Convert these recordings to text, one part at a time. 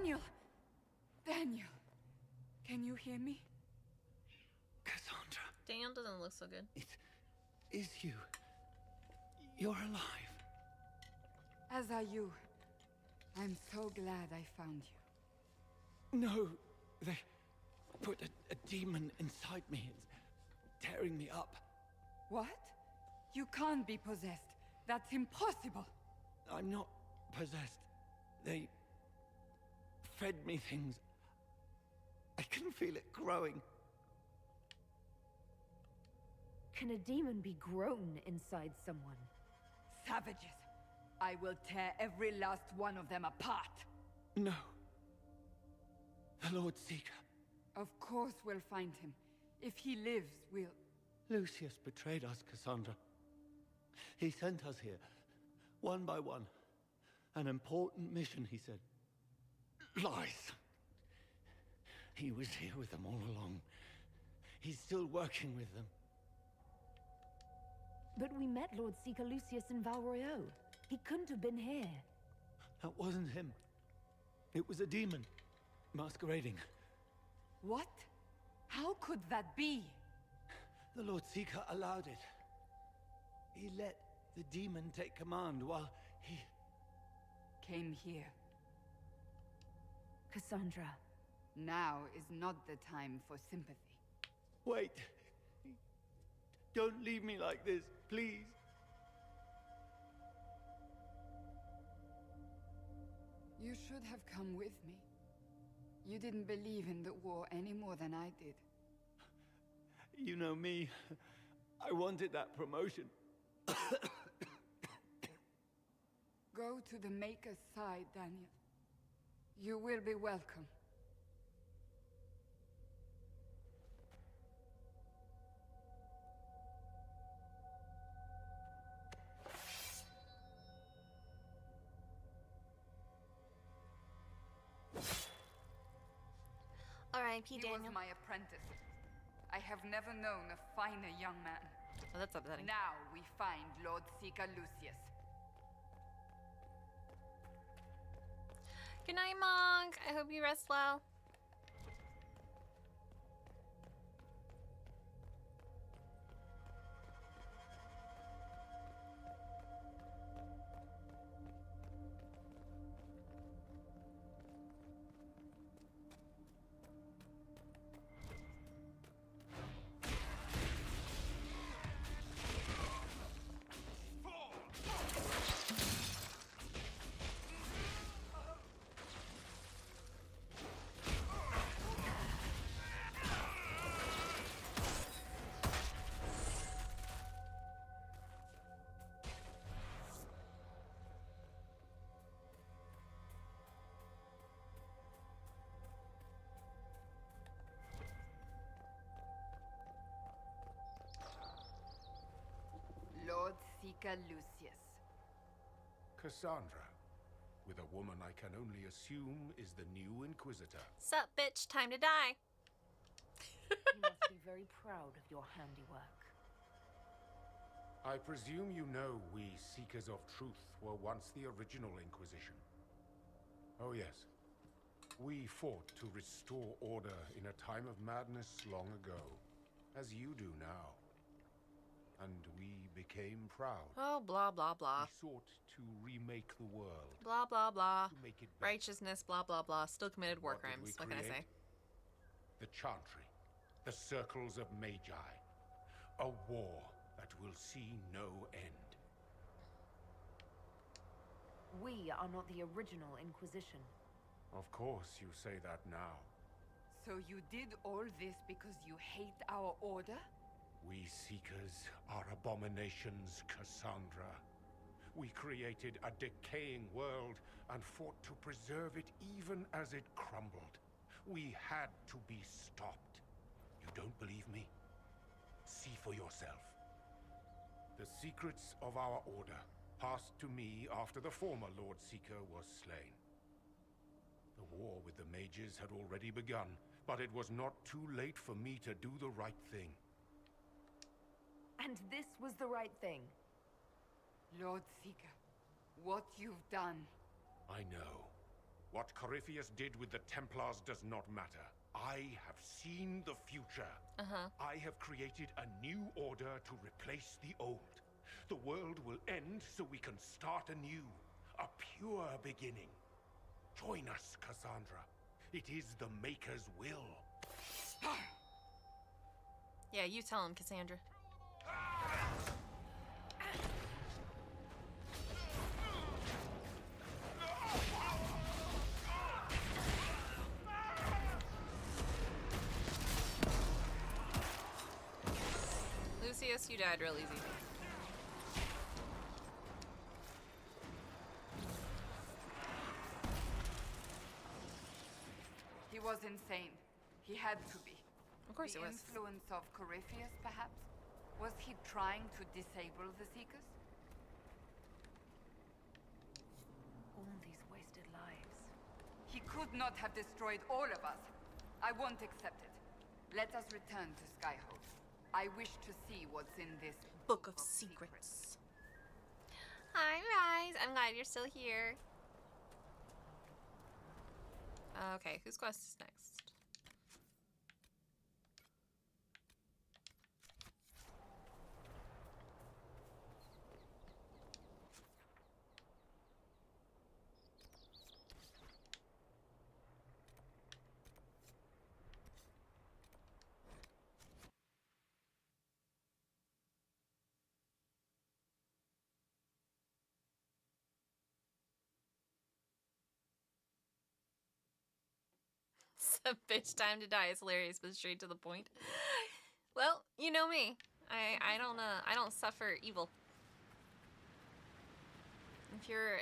Daniel! Daniel! Can you hear me? Cassandra. Daniel doesn't look so good. It is you. You're alive. As are you. I'm so glad I found you. No, they put a demon inside me. It's tearing me up. What? You can't be possessed. That's impossible. I'm not possessed. They fed me things. I can feel it growing. Can a demon be grown inside someone? Savages. I will tear every last one of them apart. No. The Lord Seeker. Of course we'll find him. If he lives, we'll... Lucius betrayed us, Cassandra. He sent us here, one by one. An important mission, he said. Lies. He was here with them all along. He's still working with them. But we met Lord Seeker Lucius in Val Royeaux. He couldn't have been here. That wasn't him. It was a demon, masquerading. What? How could that be? The Lord Seeker allowed it. He let the demon take command while he... Came here. Cassandra. Now is not the time for sympathy. Wait. Don't leave me like this, please. You should have come with me. You didn't believe in the war any more than I did. You know me. I wanted that promotion. Go to the Maker's side, Daniel. You will be welcome. R.I.P. He Daniel. was my apprentice. I have never known a finer young man. Oh, that's upsetting. Now we find Lord Seeker Lucius. Good night, Monk. I hope you rest well. Lord Seeker Lucius. Cassandra, with a woman I can only assume is the new Inquisitor. Sup, bitch? Time to die. You must be very proud of your handiwork. I presume you know we Seekers of Truth were once the original Inquisition. Oh yes. We fought to restore order in a time of madness long ago, as you do now. And we became proud. Oh, blah, blah, blah. We sought to remake the world. Blah, blah, blah. To make it better. Righteousness, blah, blah, blah. Still committed war What did crimes. we What can I say? create? The Chantry. The Circles of Magi. A war that will see no end. We are not the original Inquisition. Of course you say that now. So you did all this because you hate our order? We Seekers are abominations, Cassandra. We created a decaying world and fought to preserve it even as it crumbled. We had to be stopped. You don't believe me? See for yourself. The secrets of our order passed to me after the former Lord Seeker was slain. The war with the mages had already begun, but it was not too late for me to do the right thing. And this was the right thing. Lord Seeker, what you've done. I know. What Corypheus did with the Templars does not matter. I have seen the future. I have created a new order to replace the old. The world will end so we can start anew. A pure beginning. Join us, Cassandra. It is the Maker's will. Yeah, you tell him, Cassandra. Lucius, you died real easy. He was insane. He had to be. Of course The it was. influence of Corypheus, perhaps? Was he trying to disable the Seekers? All these wasted lives. He could not have destroyed all of us. I won't accept it. Let us return to Skyhold. I wish to see what's in this Book of Secrets. Hi, Rise. I'm glad you're still here. Okay, whose quest is next? Some bitch time to die is hilarious, but straight to the point. Well, you know me. I don't suffer evil. If you're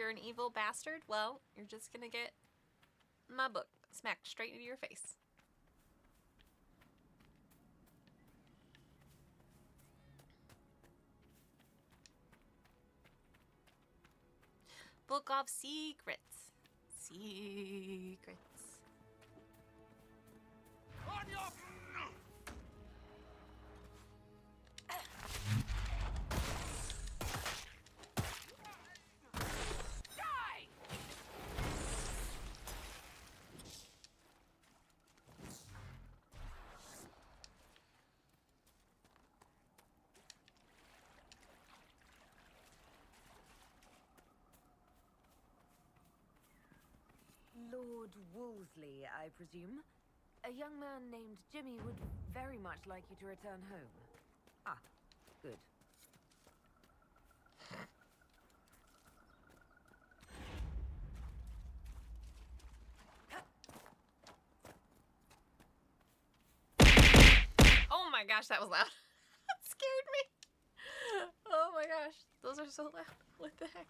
an evil bastard, well, you're just gonna get my book smacked straight into your face. Book of Secrets. Secrets. Lord Wolseley, I presume? A young man named Jimmy would very much like you to return home. Ah, good. Oh my gosh, that was loud. That scared me. Oh my gosh, those are so loud. What the heck?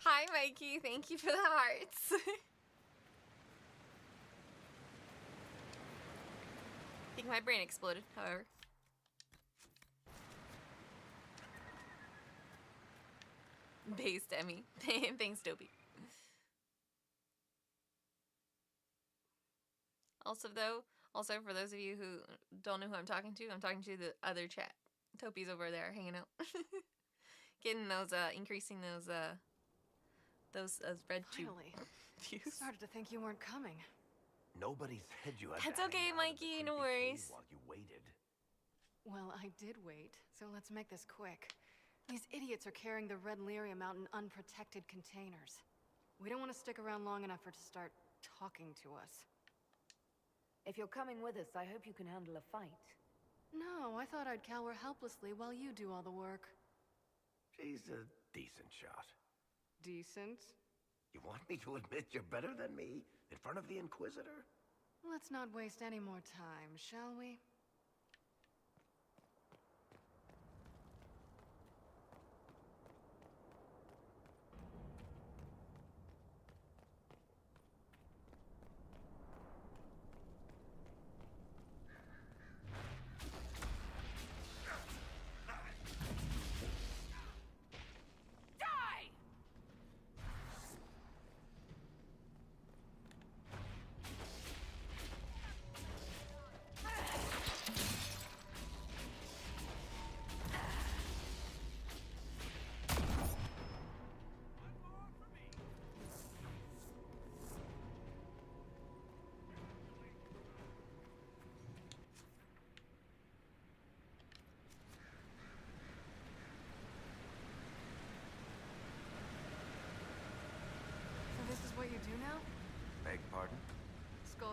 Hi, Mikey. Thank you for the hearts. I think my brain exploded, however. Based Emmy. Thanks, Dopey. Also, for those of you who don't know who I'm talking to the other chat. Topi's over there hanging out. Getting those, increasing those red tube Finally. views. Started to think you weren't coming. Nobody said you had That's to okay, hang out in the Mikey, no creepy worries. cave while you waited. Well, I did wait, so let's make this quick. These idiots are carrying the Red Lyrium out in unprotected containers. We don't want to stick around long enough for it to start talking to us. If you're coming with us, I hope you can handle a fight. No, I thought I'd cower helplessly while you do all the work. She's a decent shot. Decent? You want me to admit you're better than me in front of the Inquisitor? Let's not waste any more time, shall we?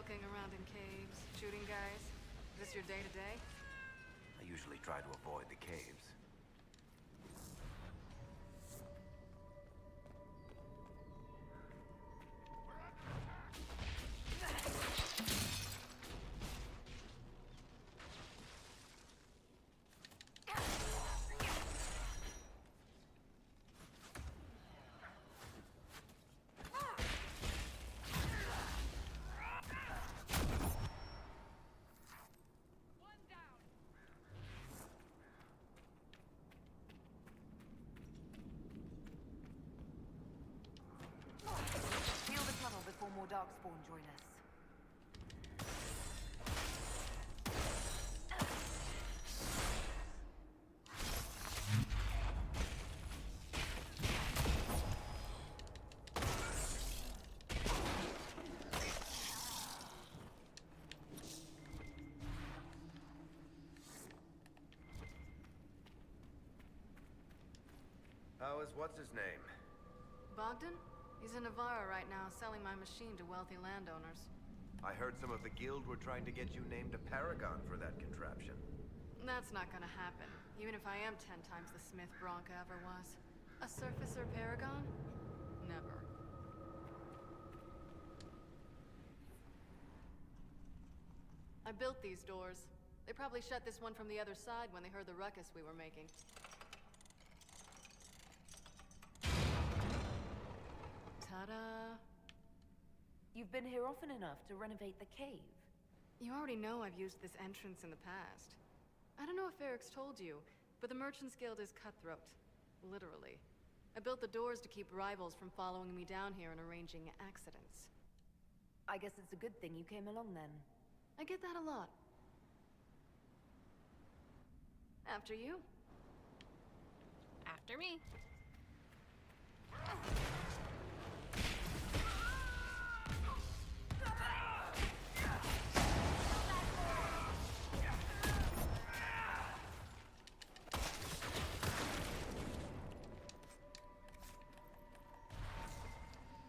Skulking around in caves, shooting guys. Is this your day-to-day? I usually try to avoid the caves. Heal the tunnel before more Darkspawn join us. How is what's-his-name? Bogdan? He's in Navarra right now, selling my machine to wealthy landowners. I heard some of the guild were trying to get you named a paragon for that contraption. That's not gonna happen, even if I am 10 times the Smith Bronca ever was. A surfacer paragon? Never. I built these doors. They probably shut this one from the other side when they heard the ruckus we were making. Ta-da! You've been here often enough to renovate the cave. You already know I've used this entrance in the past. I don't know if Eric's told you, but the Merchants Guild is cutthroat. Literally. I built the doors to keep rivals from following me down here and arranging accidents. I guess it's a good thing you came along then. I get that a lot. After you. After me.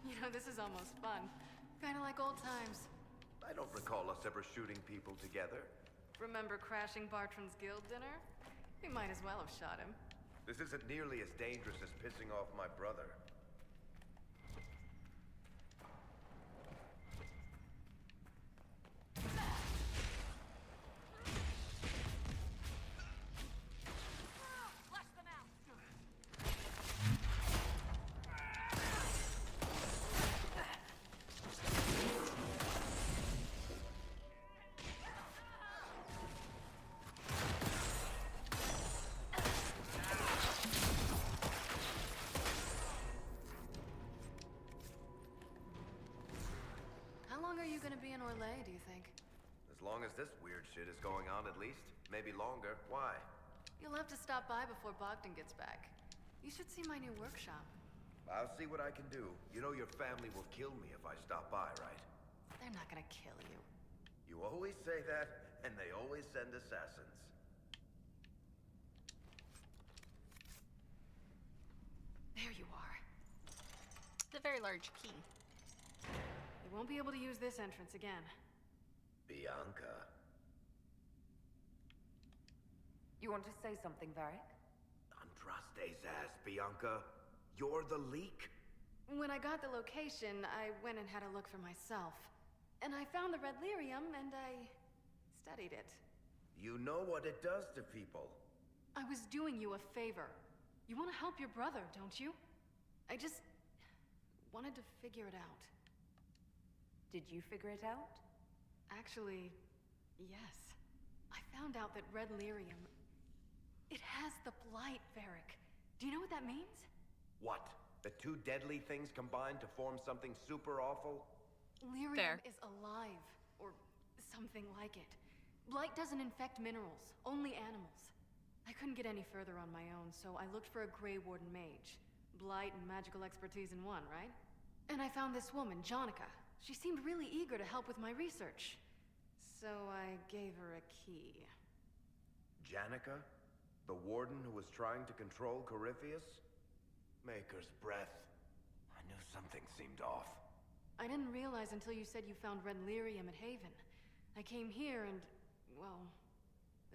You know, this is almost fun. Kinda like old times. I don't recall us ever shooting people together. Remember crashing Bartram's guild dinner? We might as well have shot him. This isn't nearly as dangerous as pissing off my brother. How long are you gonna be in Orlais, do you think? As long as this weird shit is going on, at least. Maybe longer. Why? You'll have to stop by before Bogdan gets back. You should see my new workshop. I'll see what I can do. You know your family will kill me if I stop by, right? They're not gonna kill you. You always say that, and they always send assassins. There you are. It's a very large key. You won't be able to use this entrance again. Bianca. You want to say something, Varric? Andraste's ass, Bianca. You're the leak? When I got the location, I went and had a look for myself. And I found the red lyrium, and I studied it. You know what it does to people. I was doing you a favor. You want to help your brother, don't you? I just wanted to figure it out. Did you figure it out? Actually, yes. I found out that red lyrium... It has the blight, Varric. Do you know what that means? What? The two deadly things combined to form something super awful? Lyrium Fair. is alive, or something like it. Blight doesn't infect minerals, only animals. I couldn't get any further on my own, so I looked for a Grey Warden mage. Blight and magical expertise in one, right? And I found this woman, Jonica. She seemed really eager to help with my research. So I gave her a key. Janica? The warden who was trying to control Corypheus? Maker's breath. I knew something seemed off. I didn't realize until you said you found red lyrium at Haven. I came here and, well,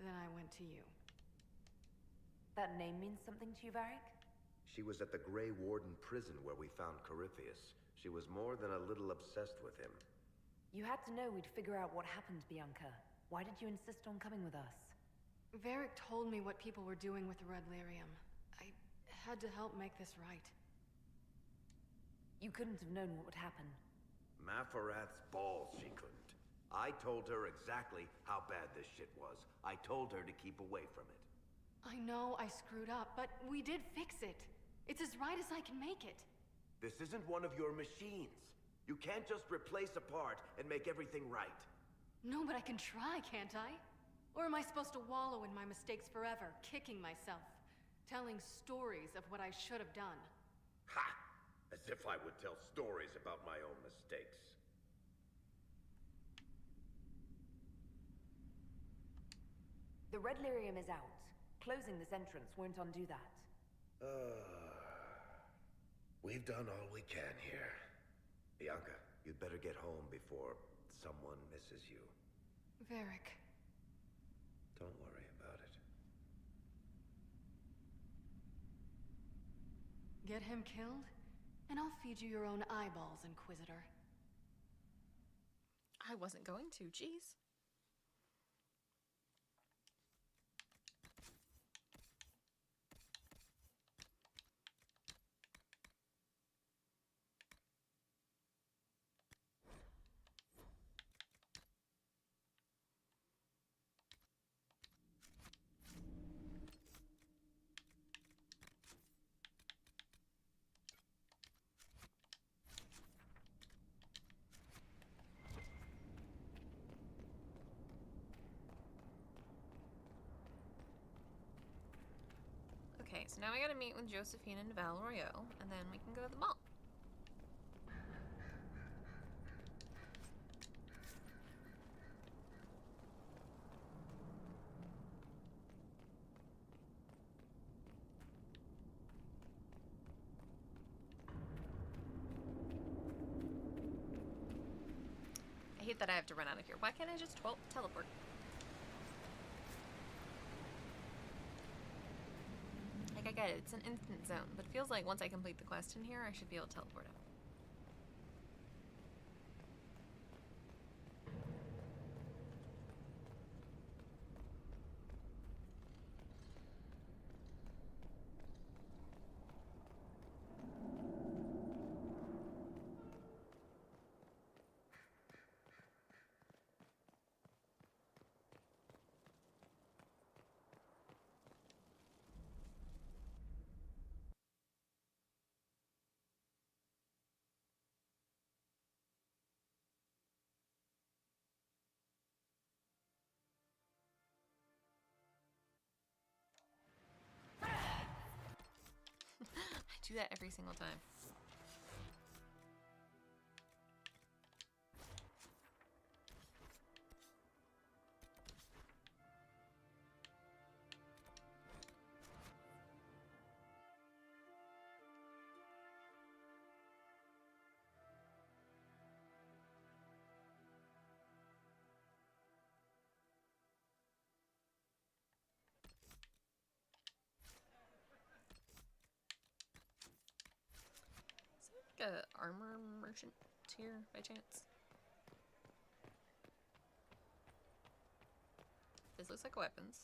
then I went to you. That name means something to you, Varric? She was at the Grey Warden prison where we found Corypheus. She was more than a little obsessed with him. You had to know we'd figure out what happened, Bianca. Why did you insist on coming with us? Varric told me what people were doing with the red lyrium. I had to help make this right. You couldn't have known what would happen. Maphorath's balls, she couldn't. I told her exactly how bad this shit was. I told her to keep away from it. I know I screwed up, but we did fix it. It's as right as I can make it. This isn't one of your machines. You can't just replace a part and make everything right. No, but I can try, can't I? Or am I supposed to wallow in my mistakes forever, kicking myself, telling stories of what I should have done? Ha! As if I would tell stories about my own mistakes. The red lyrium is out. Closing this entrance won't undo that. We've done all we can here. Bianca, you'd better get home before someone misses you. Varric. Don't worry about it. Get him killed, and I'll feed you your own eyeballs, Inquisitor. I wasn't going to, jeez. Okay, so now we gotta meet with Josephine and Val Royeaux, and then we can go to the mall. I hate that I have to run out of here. Why can't I just teleport? Like, I get it, it's an instant zone, but it feels like once I complete the quest in here, I should be able to teleport out. I do that every single time. Is there like a armor merchant here by chance? This looks like weapons.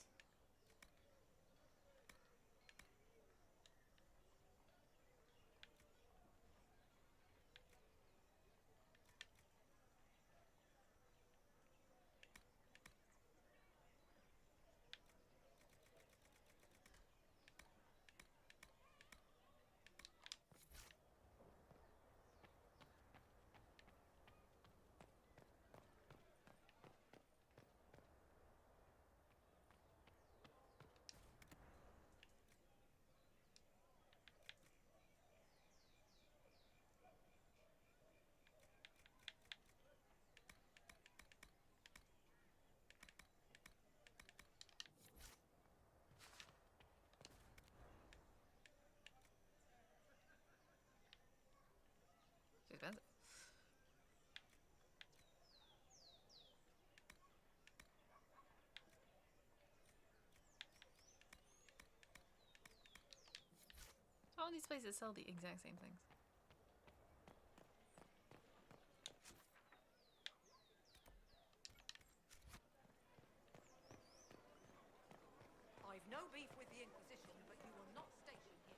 of these places sell the exact same things? I've no beef with the Inquisition, but you will not station here.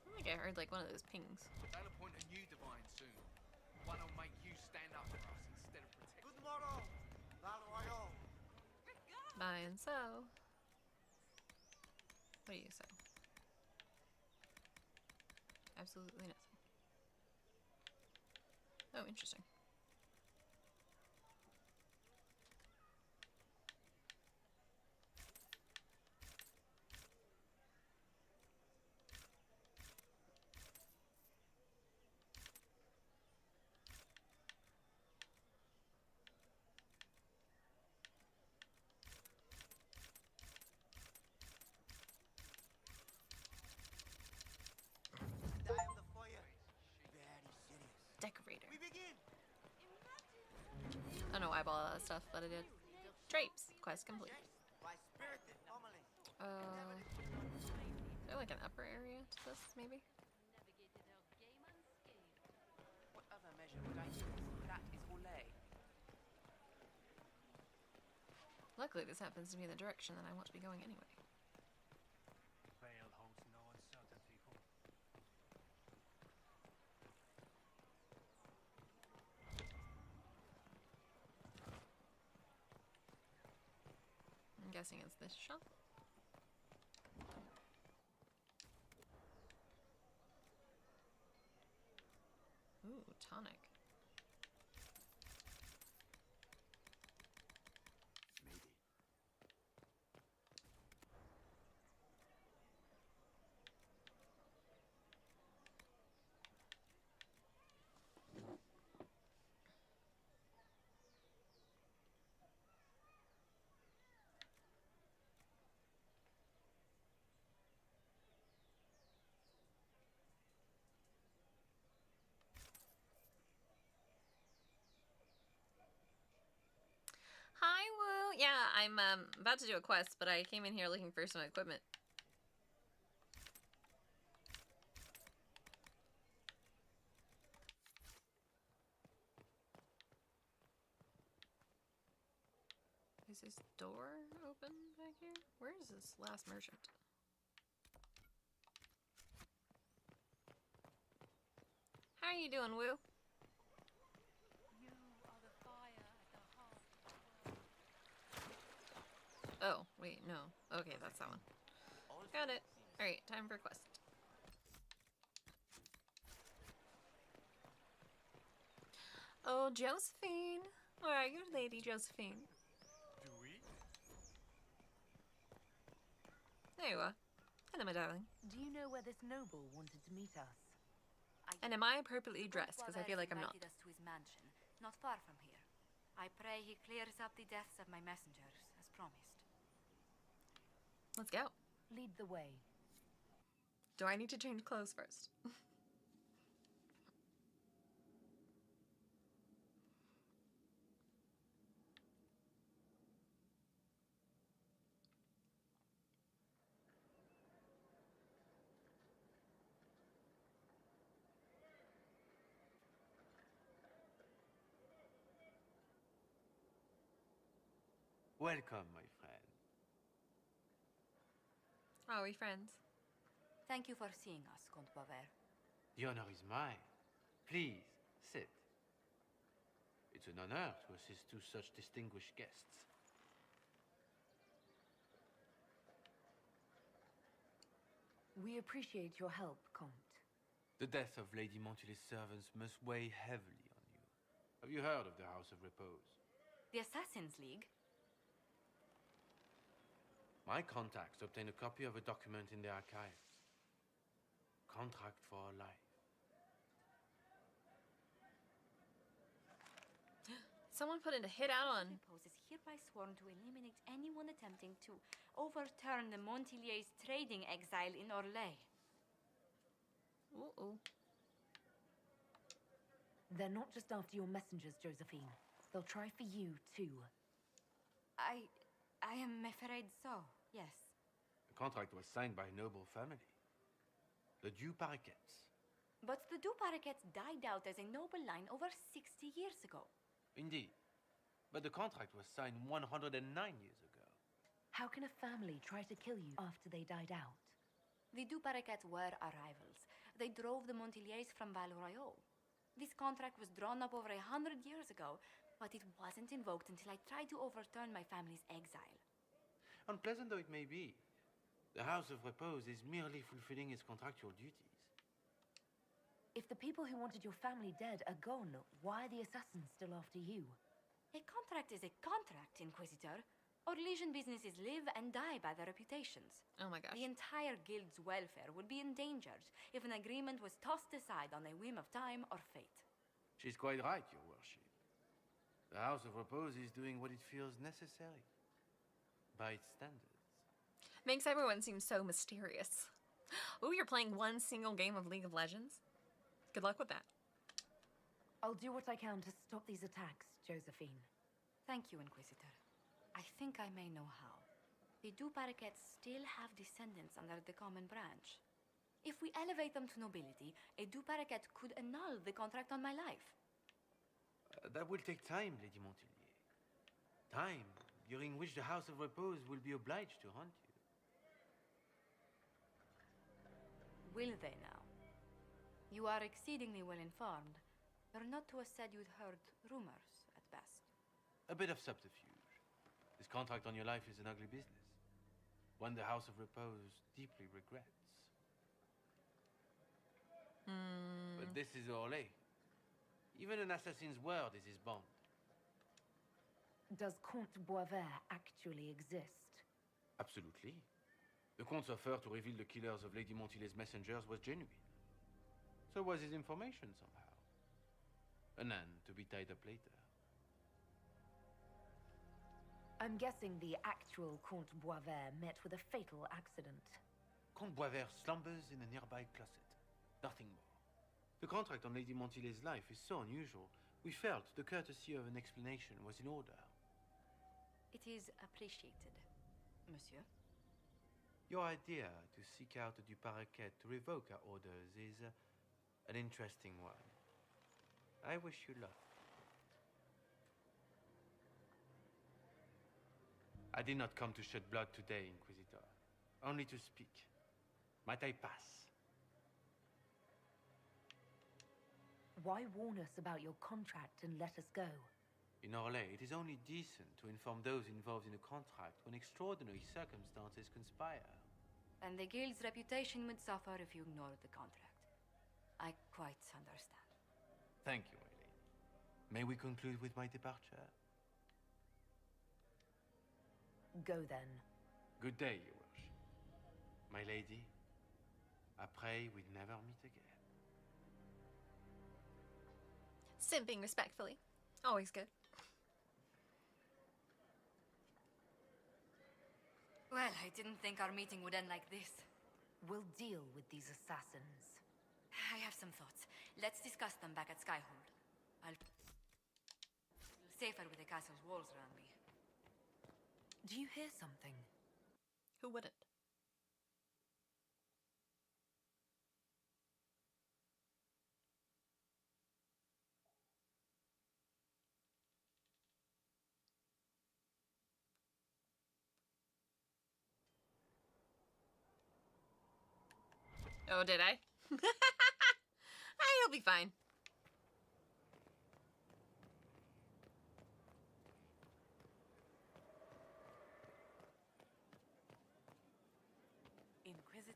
I think I heard like one of those pings. They'll appoint a new divine soon. One will make you stand up for us instead of protect. Good morrow, Val Royal. Buy and sell. What do you sell? Absolutely nothing. Oh, interesting. Decorator. I don't know why I bought all that stuff, but I did. Drapes. Quest complete. Is there like an upper area to this, maybe? What other measure would I use? That is Olay. Luckily, this happens to be in the direction that I want to be going anyway. Vale holds no uncertainty for I'm guessing it's this shop. Ooh, tonic. Maybe. Hi, Woo. Yeah, I'm about to do a quest, but I came in here looking for some equipment. Is this door open back here? Where is this last merchant? How are you doing, Woo? Oh, wait, no. Okay, that's that one. Got it. Alright, time for quest. Oh, Josephine. Where are you, Lady Josephine? do we? There you are. Hello, my darling. Do you know where this noble wanted to meet us? And am I appropriately dressed? Because I feel like I'm not. Invited us to his mansion, not far from here. I pray he clears up the deaths of my messengers, as promised. Let's go. Lead the way. Do I need to change clothes first? Welcome, my friend. Are we friends? Thank you for seeing us, Comte Baver. The honor is mine. Please, sit. It's an honor to assist two such distinguished guests. We appreciate your help, Comte. The death of Lady Montily's servants must weigh heavily on you. Have you heard of the House of Repose? The Assassin's League? My contacts obtained a copy of a document in the archives. Contract for a life. Someone put in a hit out on... Repose is hereby sworn to eliminate anyone attempting to overturn the Montiliers' trading exile in Orlais. Ooh. They're not just after your messengers, Josephine. They'll try for you, too. I am afraid so, yes. The contract was signed by a noble family. The Du Paraquets. But the Du Paraquets died out as a noble line over 60 years ago. Indeed. But the contract was signed 109 years ago. How can a family try to kill you after they died out? The Du Paraquets were our rivals. They drove the Montiliers from Val Royal. This contract was drawn up over 100 years ago, but it wasn't invoked until I tried to overturn my family's exile. Unpleasant though it may be, the House of Repose is merely fulfilling its contractual duties. If the people who wanted your family dead are gone, why are the assassins still after you? A contract is a contract, Inquisitor. Orlesian businesses live and die by their reputations. Oh my gosh. The entire guild's welfare would be endangered if an agreement was tossed aside on a whim of time or fate. She's quite right, Your Worship. The House of Repose is doing what it feels necessary, by its standards. Makes everyone seem so mysterious. Ooh, you're playing one single game of League of Legends? Good luck with that. I'll do what I can to stop these attacks, Josephine. Thank you, Inquisitor. I think I may know how. The Du Paraquets still have descendants under the common branch. If we elevate them to nobility, a Du Paraquet could annul the contract on my life. That will take time, Lady Montilier. Time during which the House of Repose will be obliged to hunt you. Will they now? You are exceedingly well informed. You're not to have said you'd heard rumors, at best. A bit of subterfuge. This contract on your life is an ugly business. One the House of Repose deeply regrets. But this is Orlais. Even an assassin's word is his bond. Does Comte Boisvert actually exist? Absolutely. The Comte's offer to reveal the killers of Lady Montilier's messengers was genuine. So was his information somehow. An end to be tied up later. I'm guessing the actual Comte Boisvert met with a fatal accident. Comte Boisvert slumbers in a nearby closet. Nothing more. The contract on Lady Montilier's life is so unusual, we felt the courtesy of an explanation was in order. It is appreciated, monsieur. Your idea to seek out the Du Paraquet to revoke our orders is an interesting one. I wish you luck. I did not come to shed blood today, Inquisitor. Only to speak. Might I pass? Why warn us about your contract and let us go? In Orlais, it is only decent to inform those involved in a contract when extraordinary circumstances conspire. And the guild's reputation would suffer if you ignored the contract. I quite understand. Thank you, my lady. May we conclude with my departure? Go then. Good day, Your Worship. My lady, I pray we'd never meet again. Simping respectfully. Always good. Well, I didn't think our meeting would end like this. We'll deal with these assassins. I have some thoughts. Let's discuss them back at Skyhold. I'll feel safer with the castle's walls around me. Do you hear something? Who wouldn't? Oh, did I? He'll be fine. Inquisitor.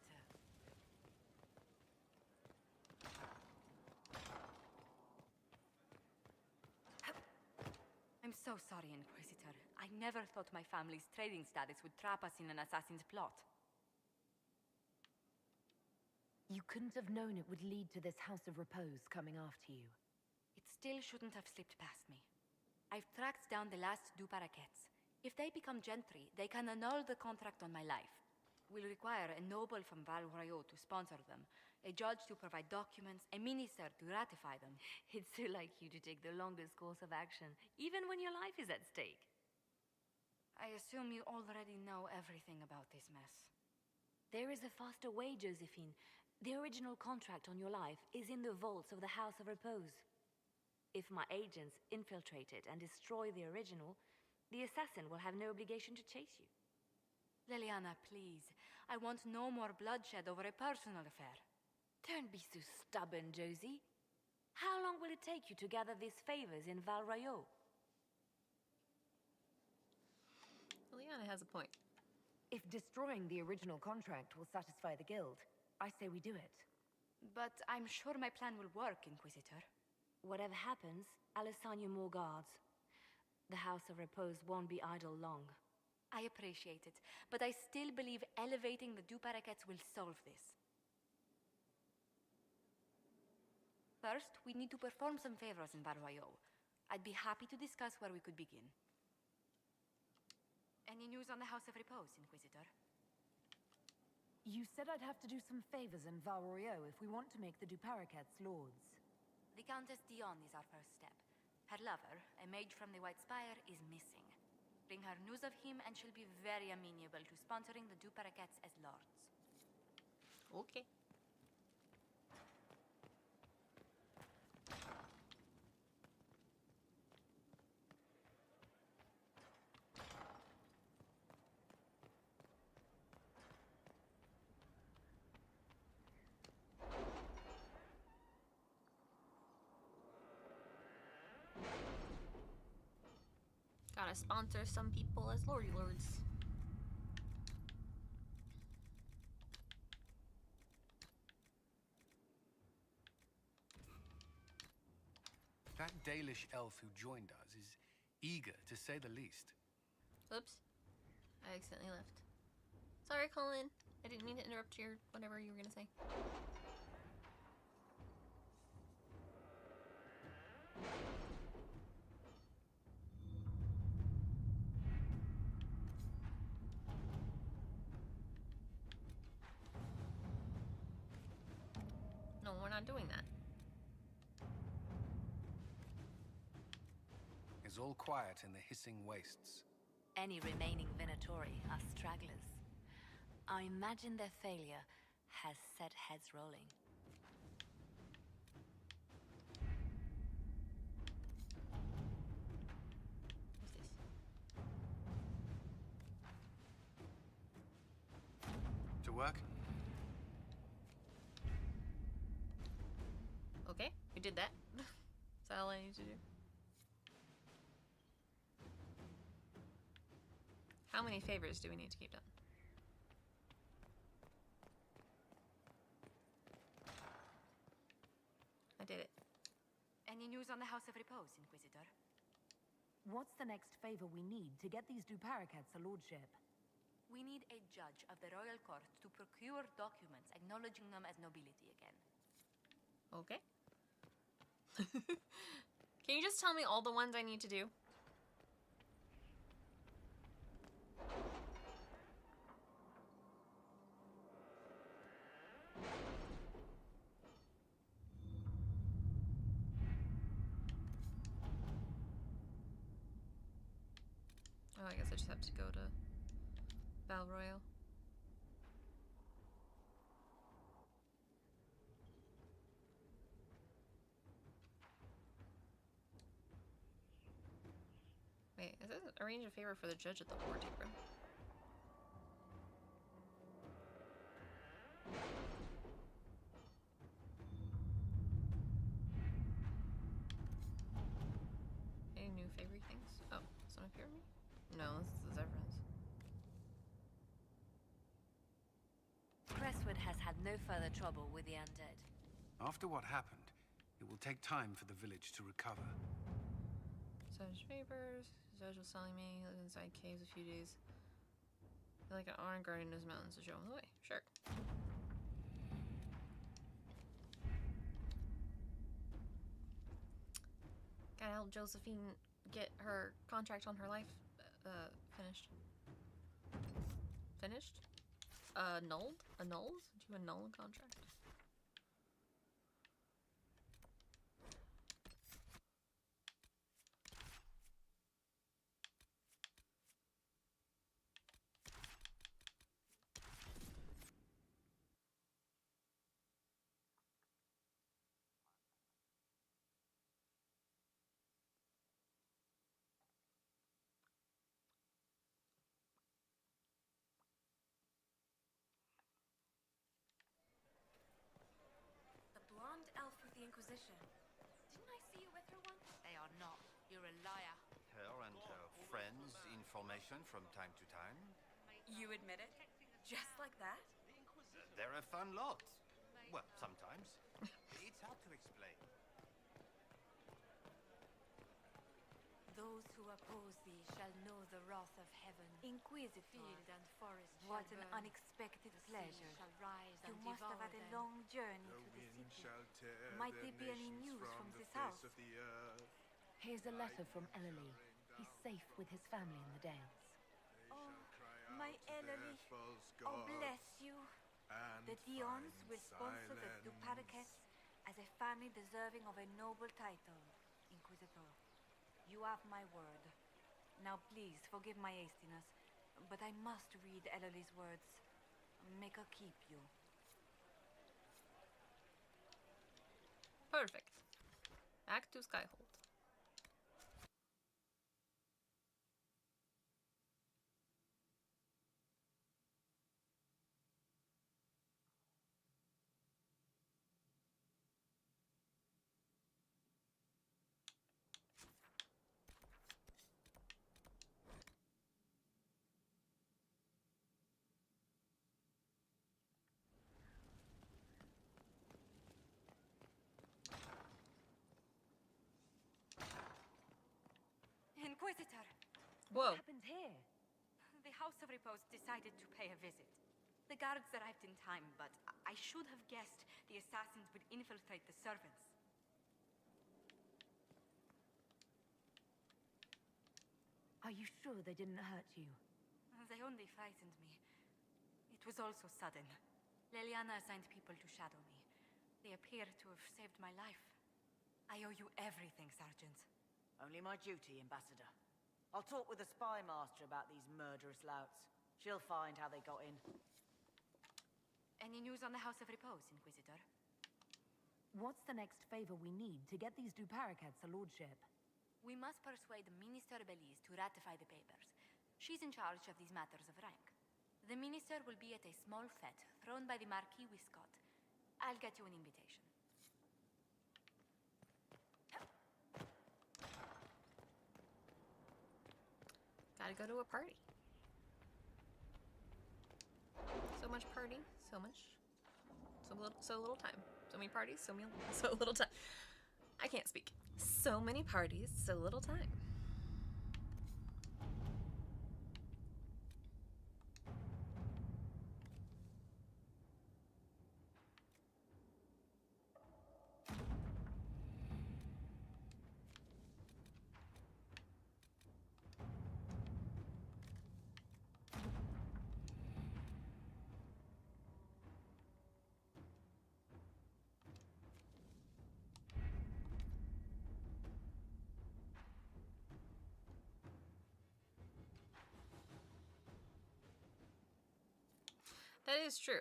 I'm so sorry, Inquisitor. I never thought my family's trading status would trap us in an assassin's plot. You couldn't have known it would lead to this House of Repose coming after you. It still shouldn't have slipped past me. I've tracked down the last Du Paraquets. If they become gentry, they can annul the contract on my life. We'll require a noble from Val Royeaux to sponsor them, a judge to provide documents, a minister to ratify them. It's so like you to take the longest course of action, even when your life is at stake. I assume you already know everything about this mess. There is a faster way, Josephine. The original contract on your life is in the vaults of the House of Repose. If my agents infiltrate it and destroy the original, the assassin will have no obligation to chase you. Leliana, please. I want no more bloodshed over a personal affair. Don't be so stubborn, Josie. How long will it take you to gather these favors in Val Royeaux? Leliana has a point. If destroying the original contract will satisfy the Guild, I say we do it. But I'm sure my plan will work, Inquisitor. Whatever happens, I'll assign you more guards. The House of Repose won't be idle long. I appreciate it, but I still believe elevating the Du Paraquets will solve this. First, we need to perform some favors in Val Royeaux. I'd be happy to discuss where we could begin. Any news on the House of Repose, Inquisitor? You said I'd have to do some favors in Val Royeaux if we want to make the Du Paraquets lords. The Countess Dion is our first step. Her lover, a mage from the White Spire, is missing. Bring her news of him and she'll be very amenable to sponsoring the Du Paraquets as lords. Okay. Gotta sponsor some people as Lordy Lords. That Dalish elf who joined us is eager, to say the least. Oops. I accidentally left. Sorry, Colin. I didn't mean to interrupt your whatever you were gonna say. No, we're not doing that. It's all quiet in the hissing wastes. Any remaining Venatori are stragglers. I imagine their failure has set heads rolling. What's this? To work? Okay, we did that. That's all I need to do. How many favors do we need to keep done? I did it. Any news on the House of Repose, Inquisitor? What's the next favor we need to get these Du Paraquets a lordship? We need a judge of the royal court to procure documents acknowledging them as nobility again. Okay. Can you just tell me all the ones I need to do? Oh, I guess I just have to go to Val Royeaux. Wait, is this arrange a favor for the judge at the War Table? Any new favorite things? Oh, this one appear to me? No, this is Zevran's. Crestwood has had no further trouble with the undead. After what happened, it will take time for the village to recover. Judge favors. Judge was telling me he lived inside caves a few days. I feel like an iron guard in those mountains to show him the way. Sure. Gotta help Josephine get her contract on her life finished. Finished? Annulled? Annulled? Do you annul a contract? The blonde elf with the Inquisition. Didn't I see you with her once? They are not. You're a liar. Her and her friends' information from time to time. You admit it? Just like that? They're a fun lot. Well, sometimes. It's hard to explain. Those who oppose thee shall know the wrath of heaven. Inquisitor. Field and forest What shall an burn. unexpected The sea pleasure. shall rise You and must have devour had a them. long journey to the city. Might there be any news from this house? Here's a letter from Ellery. He's safe with his family in the Dales. Oh, my Ellery. Oh, bless you. The Dions will sponsor the Duparakets as a family deserving of a noble title, Inquisitor. You have my word. Now please, forgive my hastiness, but I must read Ellery's words. Make her keep you. Perfect. Back to Skyhold. Inquisitor! Whoa. What happened here? The House of Repose decided to pay a visit. The guards arrived in time, but I should have guessed the assassins would infiltrate the servants. Are you sure they didn't hurt you? They only frightened me. It was all so sudden. Leliana assigned people to shadow me. They appear to have saved my life. I owe you everything, Sergeant. Only my duty, Ambassador. I'll talk with the spy master about these murderous louts. She'll find how they got in. Any news on the House of Repose, Inquisitor? What's the next favor we need to get these Duparakats a lordship? We must persuade Minister Belize to ratify the papers. She's in charge of these matters of rank. The minister will be at a small fete thrown by the Marquis Wiscott. I'll get you an invitation. Gotta go to a party. So much party, so much. So little time. So many parties, so little time. I can't speak. So many parties, so little time. That is true.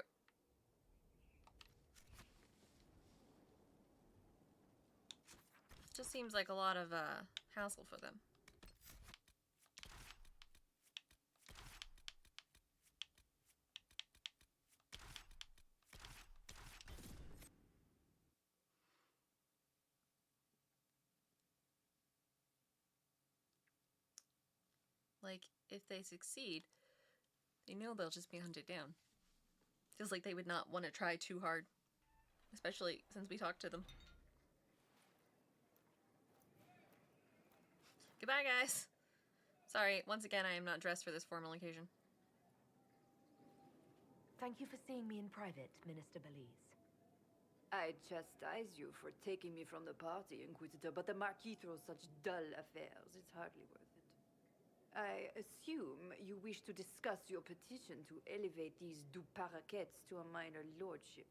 Just seems like a lot of hassle for them. Like, if they succeed, they know they'll just be hunted down. Feels like they would not want to try too hard. Especially since we talked to them. Goodbye, guys. Sorry, once again, I am not dressed for this formal occasion. Thank you for seeing me in private, Minister Belize. I chastise you for taking me from the party, Inquisitor, but the Marquis throws such dull affairs. It's hardly worth it. I assume you wish to discuss your petition to elevate these du Paraquets to a minor lordship.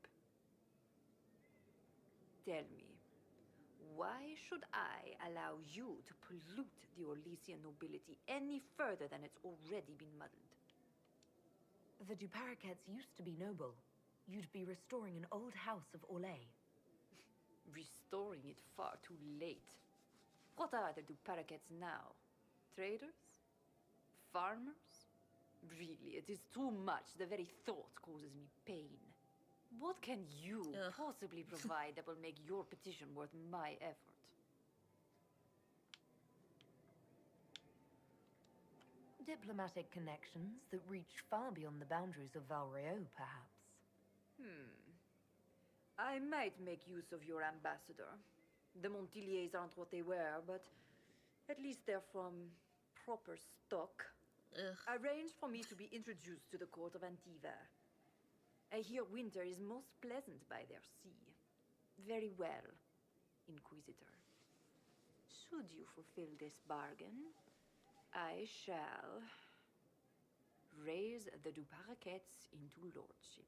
Tell me, why should I allow you to pollute the Orlesian nobility any further than it's already been muddled? The du Paraquets used to be noble. You'd be restoring an old house of Orlais. Restoring it far too late. What are the du Paraquets now? Traders? Farmers? Really, it is too much. The very thought causes me pain. What can you possibly provide that will make your petition worth my effort? Diplomatic connections that reach far beyond the boundaries of Val Royeaux, perhaps. I might make use of your ambassador. The Montiliers aren't what they were, but at least they're from proper stock. Arrange for me to be introduced to the court of Antiva. I hear winter is most pleasant by their sea. Very well, Inquisitor. Should you fulfill this bargain, I shall raise the du Paraquets into lordship.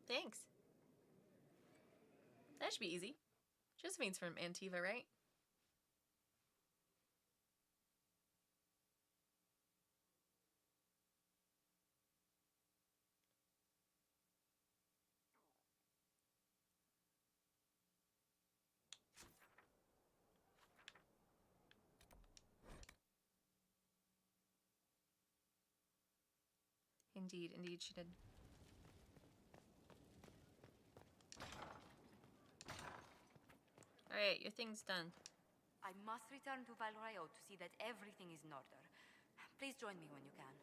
Thanks. That should be easy. Josephine's from Antiva, right? Indeed, indeed she did. Alright, your thing's done. I must return to Val Royeaux to see that everything is in order. Please join me when you can.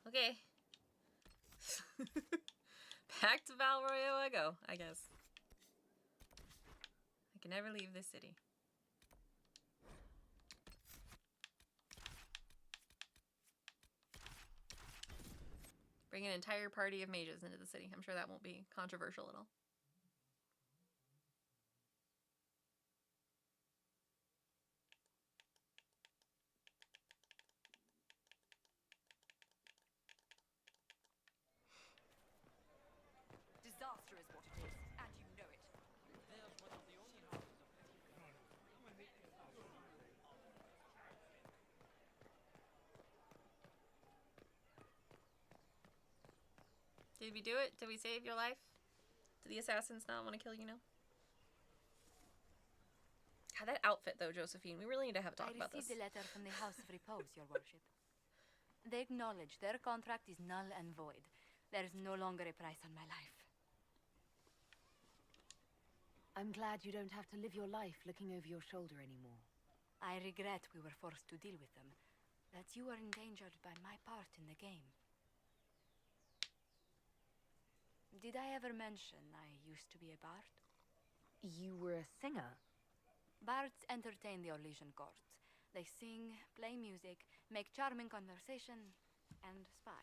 Okay. Back to Val Royeaux I go, I guess. I can never leave this city. Bring an entire party of mages into the city. I'm sure that won't be controversial at all. Disaster is what it is, and you know it. Did we do it? Did we save your life? Do the assassins not want to kill you now? God, that outfit though, Josephine. We really need to have a talk about this. I received a letter from the House of Repose, Your Worship. They acknowledge their contract is null and void. There is no longer a price on my life. I'm glad you don't have to live your life looking over your shoulder anymore. I regret we were forced to deal with them. That you were endangered by my part in the game. Did I ever mention I used to be a bard? You were a singer? Bards entertain the Orlesian court. They sing, play music, make charming conversation, and spy.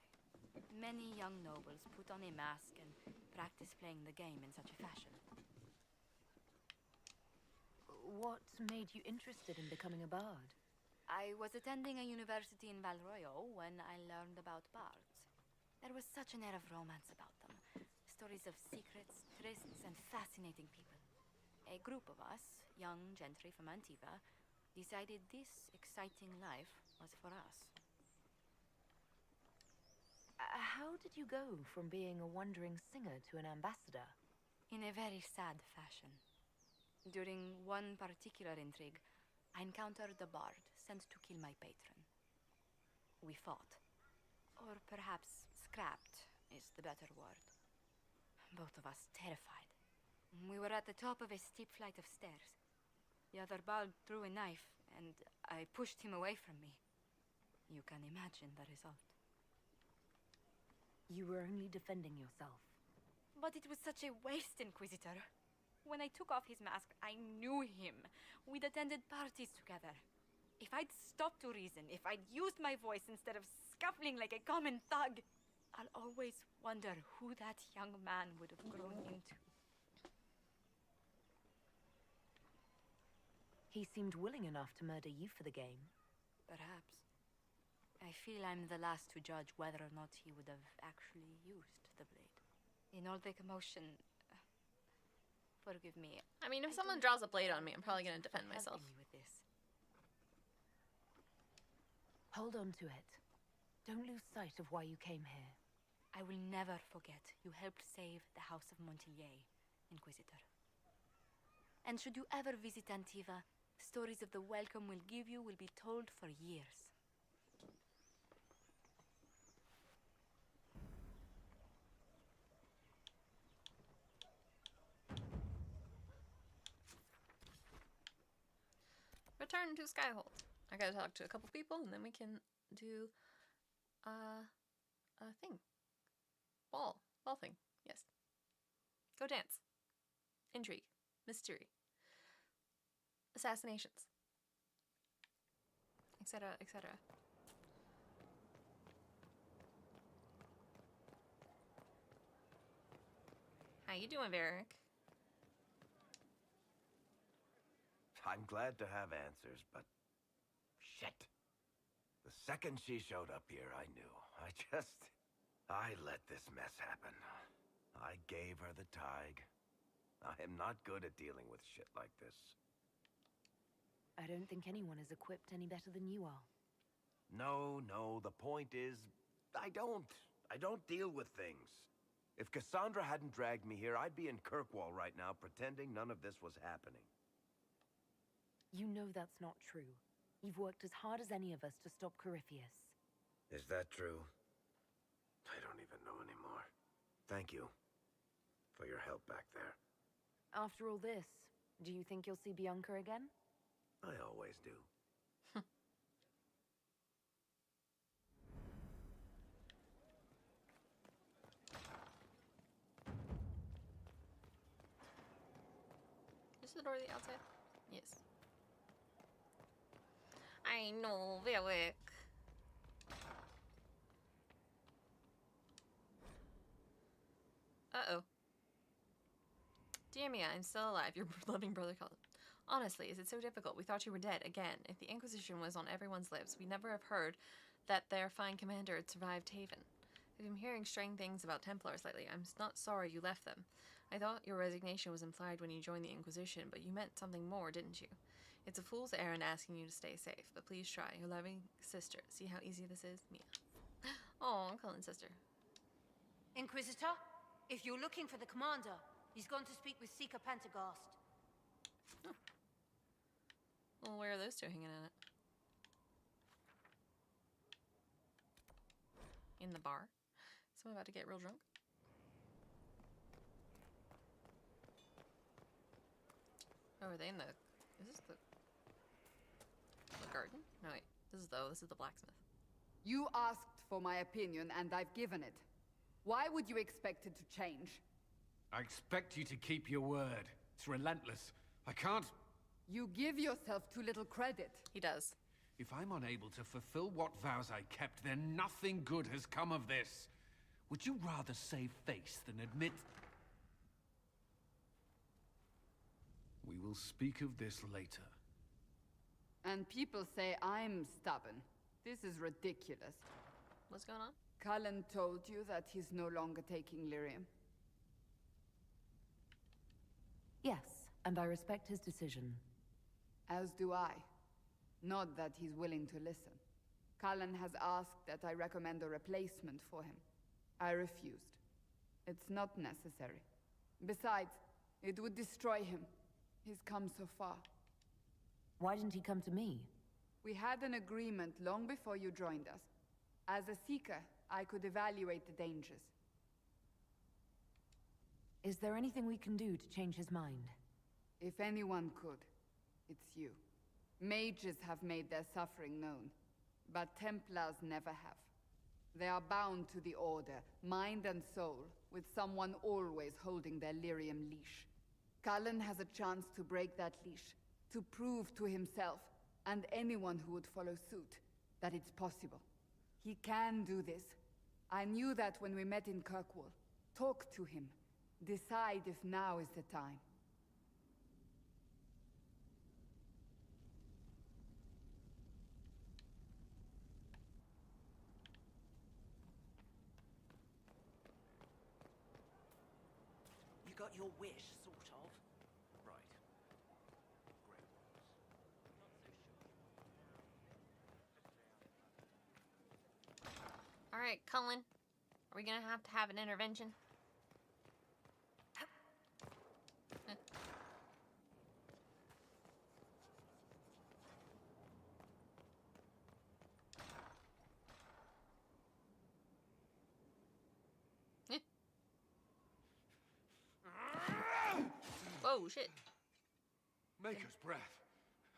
Many young nobles put on a mask and practice playing the game in such a fashion. What made you interested in becoming a bard? I was attending a university in Val Royeaux when I learned about bards. There was such an air of romance about them. Stories of secrets, trysts, and fascinating people. A group of us, young gentry from Antiva, decided this exciting life was for us. How did you go from being a wandering singer to an ambassador? In a very sad fashion. During one particular intrigue, I encountered a bard sent to kill my patron. We fought. Or perhaps scrapped is the better word. Both of us terrified. We were at the top of a steep flight of stairs. The other bard threw a knife, and I pushed him away from me. You can imagine the result. You were only defending yourself. But it was such a waste, Inquisitor. When I took off his mask, I knew him. We'd attended parties together. If I'd stopped to reason, if I'd used my voice instead of scuffling like a common thug, I'll always wonder who that young man would have grown into. He seemed willing enough to murder you for the game. Perhaps. I feel I'm the last to judge whether or not he would have actually used the blade. In all the commotion, forgive me. I mean, if someone draws a blade on me, I'm probably gonna defend myself. Help me with this. Hold on to it. Don't lose sight of why you came here. I will never forget you helped save the House of Montilyet, Inquisitor. And should you ever visit Antiva, stories of the welcome we'll give you will be told for years. Return to Skyhold. I gotta talk to a couple people, and then we can do a thing. Ball thing. Yes. Go dance. Intrigue. Mystery. Assassinations. Etc. etc. How you doing, Varric? I'm glad to have answers, but shit. The second she showed up here, I knew. I let this mess happen. I gave her the Tig. I am not good at dealing with shit like this. I don't think anyone is equipped any better than you are. No, the point is, I don't deal with things. If Cassandra hadn't dragged me here, I'd be in Kirkwall right now pretending none of this was happening. You know that's not true. You've worked as hard as any of us to stop Corypheus. Is that true? I don't even know anymore. Thank you for your help back there. After all this, do you think you'll see Bianca again? I always do. Is the door to the outside? Yes. I know, Varric. Uh-oh. Dear Mia, I'm still alive. Your loving brother called. Honestly, is it so difficult? We thought you were dead. Again, if the Inquisition was on everyone's lips, we'd never have heard that their fine commander had survived Haven. I've been hearing strange things about Templars lately. I'm not sorry you left them. I thought your resignation was implied when you joined the Inquisition, but you meant something more, didn't you? It's a fool's errand asking you to stay safe, but please try. Your loving sister. See how easy this is? Mia. Oh, Cullen's sister. Inquisitor, if you're looking for the commander, he's gone to speak with Seeker Pentecost. Well, where are those two hanging out? In the bar? Someone about to get real drunk? Oh, are they in the... Is this the garden? No, wait. This is the blacksmith. You asked for my opinion, and I've given it. Why would you expect it to change? I expect you to keep your word. It's relentless. I can't... You give yourself too little credit. He does. If I'm unable to fulfill what vows I kept, then nothing good has come of this. Would you rather save face than admit... We will speak of this later. And people say I'm stubborn. This is ridiculous. What's going on? Cullen told you that he's no longer taking lyrium. Yes, and I respect his decision. As do I. Not that he's willing to listen. Cullen has asked that I recommend a replacement for him. I refused. It's not necessary. Besides, it would destroy him. He's come so far. Why didn't he come to me? We had an agreement long before you joined us. As a Seeker, I could evaluate the dangers. Is there anything we can do to change his mind? If anyone could, it's you. Mages have made their suffering known, but Templars never have. They are bound to the Order, mind and soul, with someone always holding their lyrium leash. Cullen has a chance to break that leash, to prove to himself, and anyone who would follow suit, that it's possible. He can do this. I knew that when we met in Kirkwall. Talk to him. Decide if now is the time. You got your wish, sort of. Right. All right, Cullen. Are we gonna have to have an intervention? Whoa, shit. Maker's breath.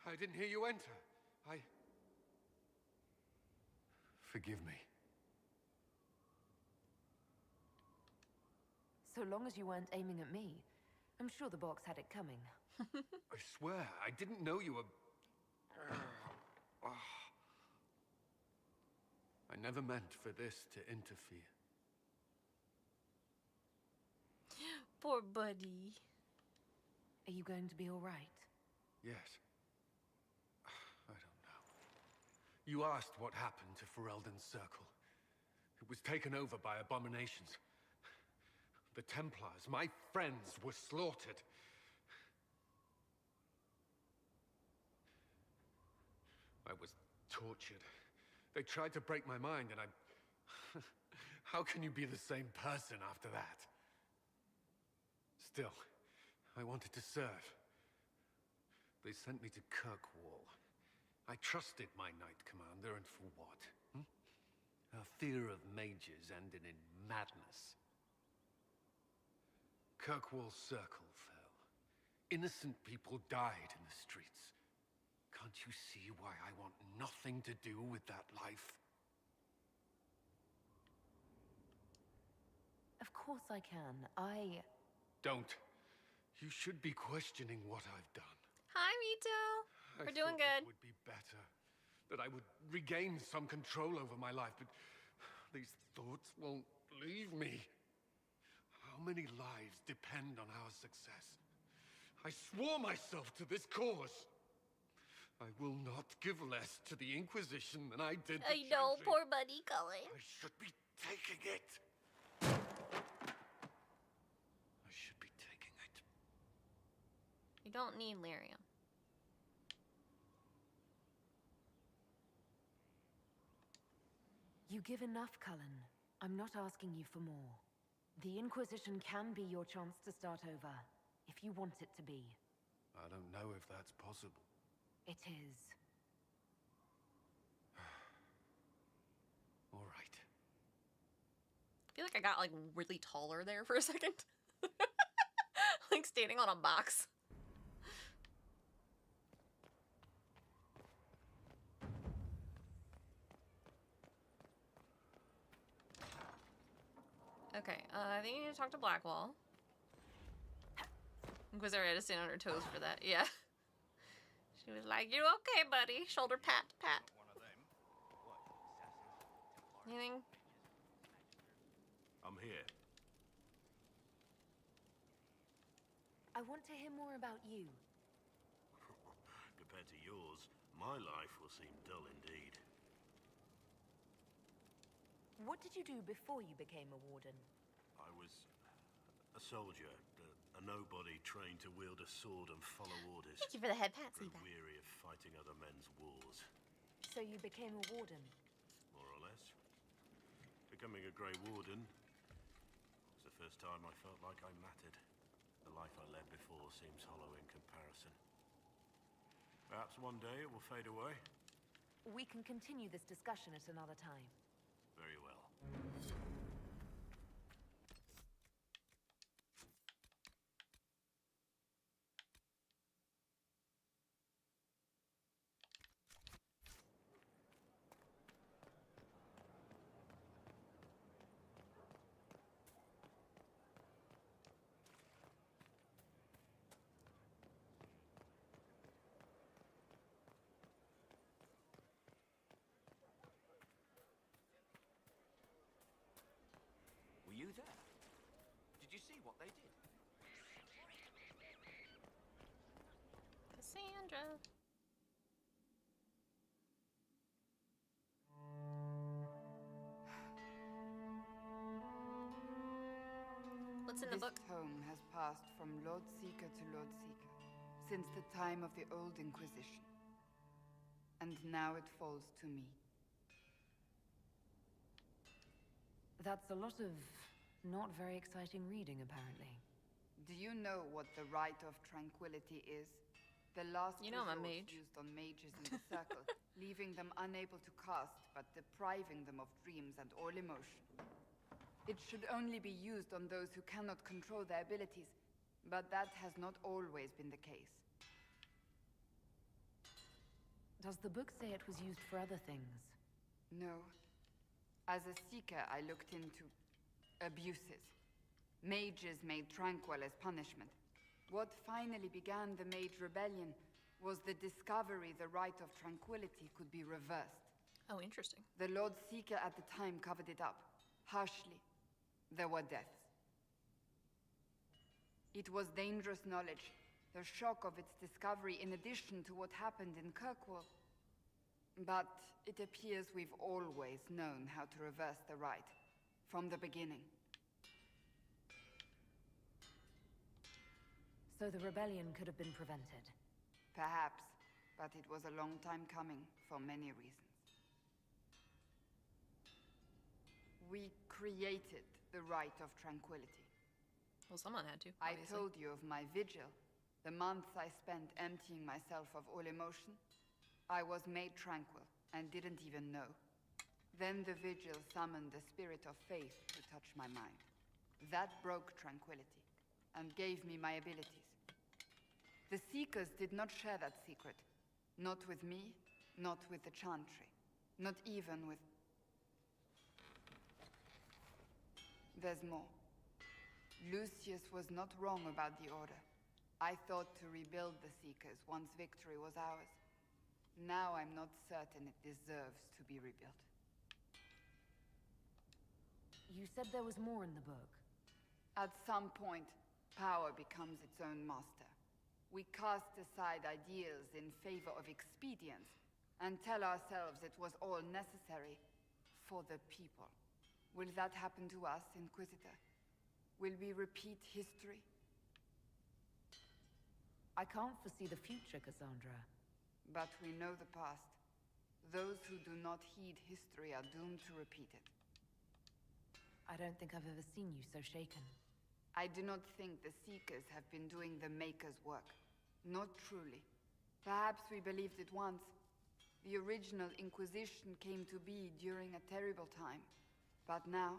I didn't hear you enter. Forgive me. So long as you weren't aiming at me, I'm sure the box had it coming. I swear, I didn't know you were... I never meant for this to interfere. Poor buddy. Are you going to be all right? Yes. I don't know. You asked what happened to Ferelden's Circle. It was taken over by abominations. The Templars, my friends, were slaughtered. I was tortured. They tried to break my mind, and I... How can you be the same person after that? Still, I wanted to serve. They sent me to Kirkwall. I trusted my Knight Commander, and for what? Our fear of mages ended in madness. Kirkwall Circle fell. Innocent people died in the streets. Can't you see why I want nothing to do with that life? Of course I can. Don't. You should be questioning what I've done. Hi, Mito. We're doing good. It would be better. That I would regain some control over my life, but these thoughts won't leave me. How many lives depend on our success? I swore myself to this cause. I will not give less to the Inquisition than I did to I know, Chantry. poor buddy Cullen. I should be taking it. I should be taking it. You don't need lyrium. You give enough, Cullen. I'm not asking you for more. The Inquisition can be your chance to start over, if you want it to be. I don't know if that's possible. It is. All right. I feel like I got like really taller there for a second. Like standing on a box. Okay, I think you need to talk to Blackwall. Inquisitor had to stand on her toes for that, yeah. She was like, "You okay, buddy?" Shoulder pat, pat. Anything? I'm here. I want to hear more about you. Compared to yours, my life will seem dull indeed. What did you do before you became a warden? I was a soldier, a nobody trained to wield a sword and follow orders. Thank you for the head pat, Grew Seaback. weary of fighting other men's wars, So you became a warden? more or less. Becoming a Grey Warden was the first time I felt like I mattered. The life I led before seems hollow in comparison. Perhaps one day it will fade away. We can continue this discussion at another time. Very well. you there? Did you see what they did? Cassandra. What's in the book? This tome has passed from Lord Seeker to Lord Seeker since the time of the Old Inquisition. And now it falls to me. That's a lot of not very exciting reading, apparently. Do you know what the Rite of Tranquility is? The last I'm a resort mage. used on mages in the Circle, leaving them unable to cast, but depriving them of dreams and all emotion. It should only be used on those who cannot control their abilities, but that has not always been the case. Does the book say it was used for other things? No. As a seeker, I looked into abuses. Mages made Tranquil as punishment. What finally began the Mage Rebellion was the discovery the Rite of Tranquility could be reversed. Oh, interesting. The Lord Seeker at the time covered it up, harshly. There were deaths. It was dangerous knowledge, the shock of its discovery in addition to what happened in Kirkwall. But it appears we've always known how to reverse the rite, from the beginning. So the rebellion could have been prevented? Perhaps, but it was a long time coming, for many reasons. We created the Rite of Tranquility. Well, someone had to, I obviously. told you of my vigil, the months I spent emptying myself of all emotion. I was made tranquil, and didn't even know. Then the vigil summoned the spirit of faith to touch my mind. That broke tranquility, and gave me my abilities. The Seekers did not share that secret. Not with me, not with the Chantry, not even with... There's more. Lucius was not wrong about the Order. I thought to rebuild the Seekers once victory was ours. Now I'm not certain it deserves to be rebuilt. You said there was more in the book. At some point, power becomes its own master. We cast aside ideals in favor of expedience, and tell ourselves it was all necessary for the people. Will that happen to us, Inquisitor? Will we repeat history? I can't foresee the future, Cassandra. But we know the past. Those who do not heed history are doomed to repeat it. I don't think I've ever seen you so shaken. I do not think the Seekers have been doing the Maker's work. Not truly. Perhaps we believed it once. The original Inquisition came to be during a terrible time. But now,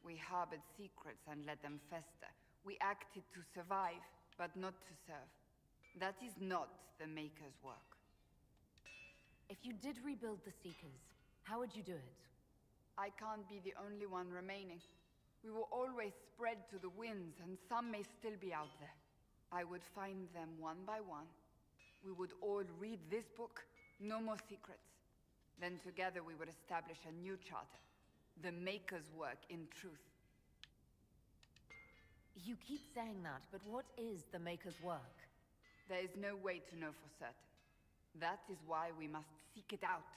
we harbored secrets and let them fester. We acted to survive, but not to serve. That is not the Maker's work. If you did rebuild the Seekers, how would you do it? I can't be the only one remaining. We will always spread to the winds, and some may still be out there. I would find them one by one. We would all read this book, no more secrets. Then together we would establish a new charter. The Maker's work in truth. You keep saying that, but what is the Maker's work? There is no way to know for certain. That is why we must seek it out.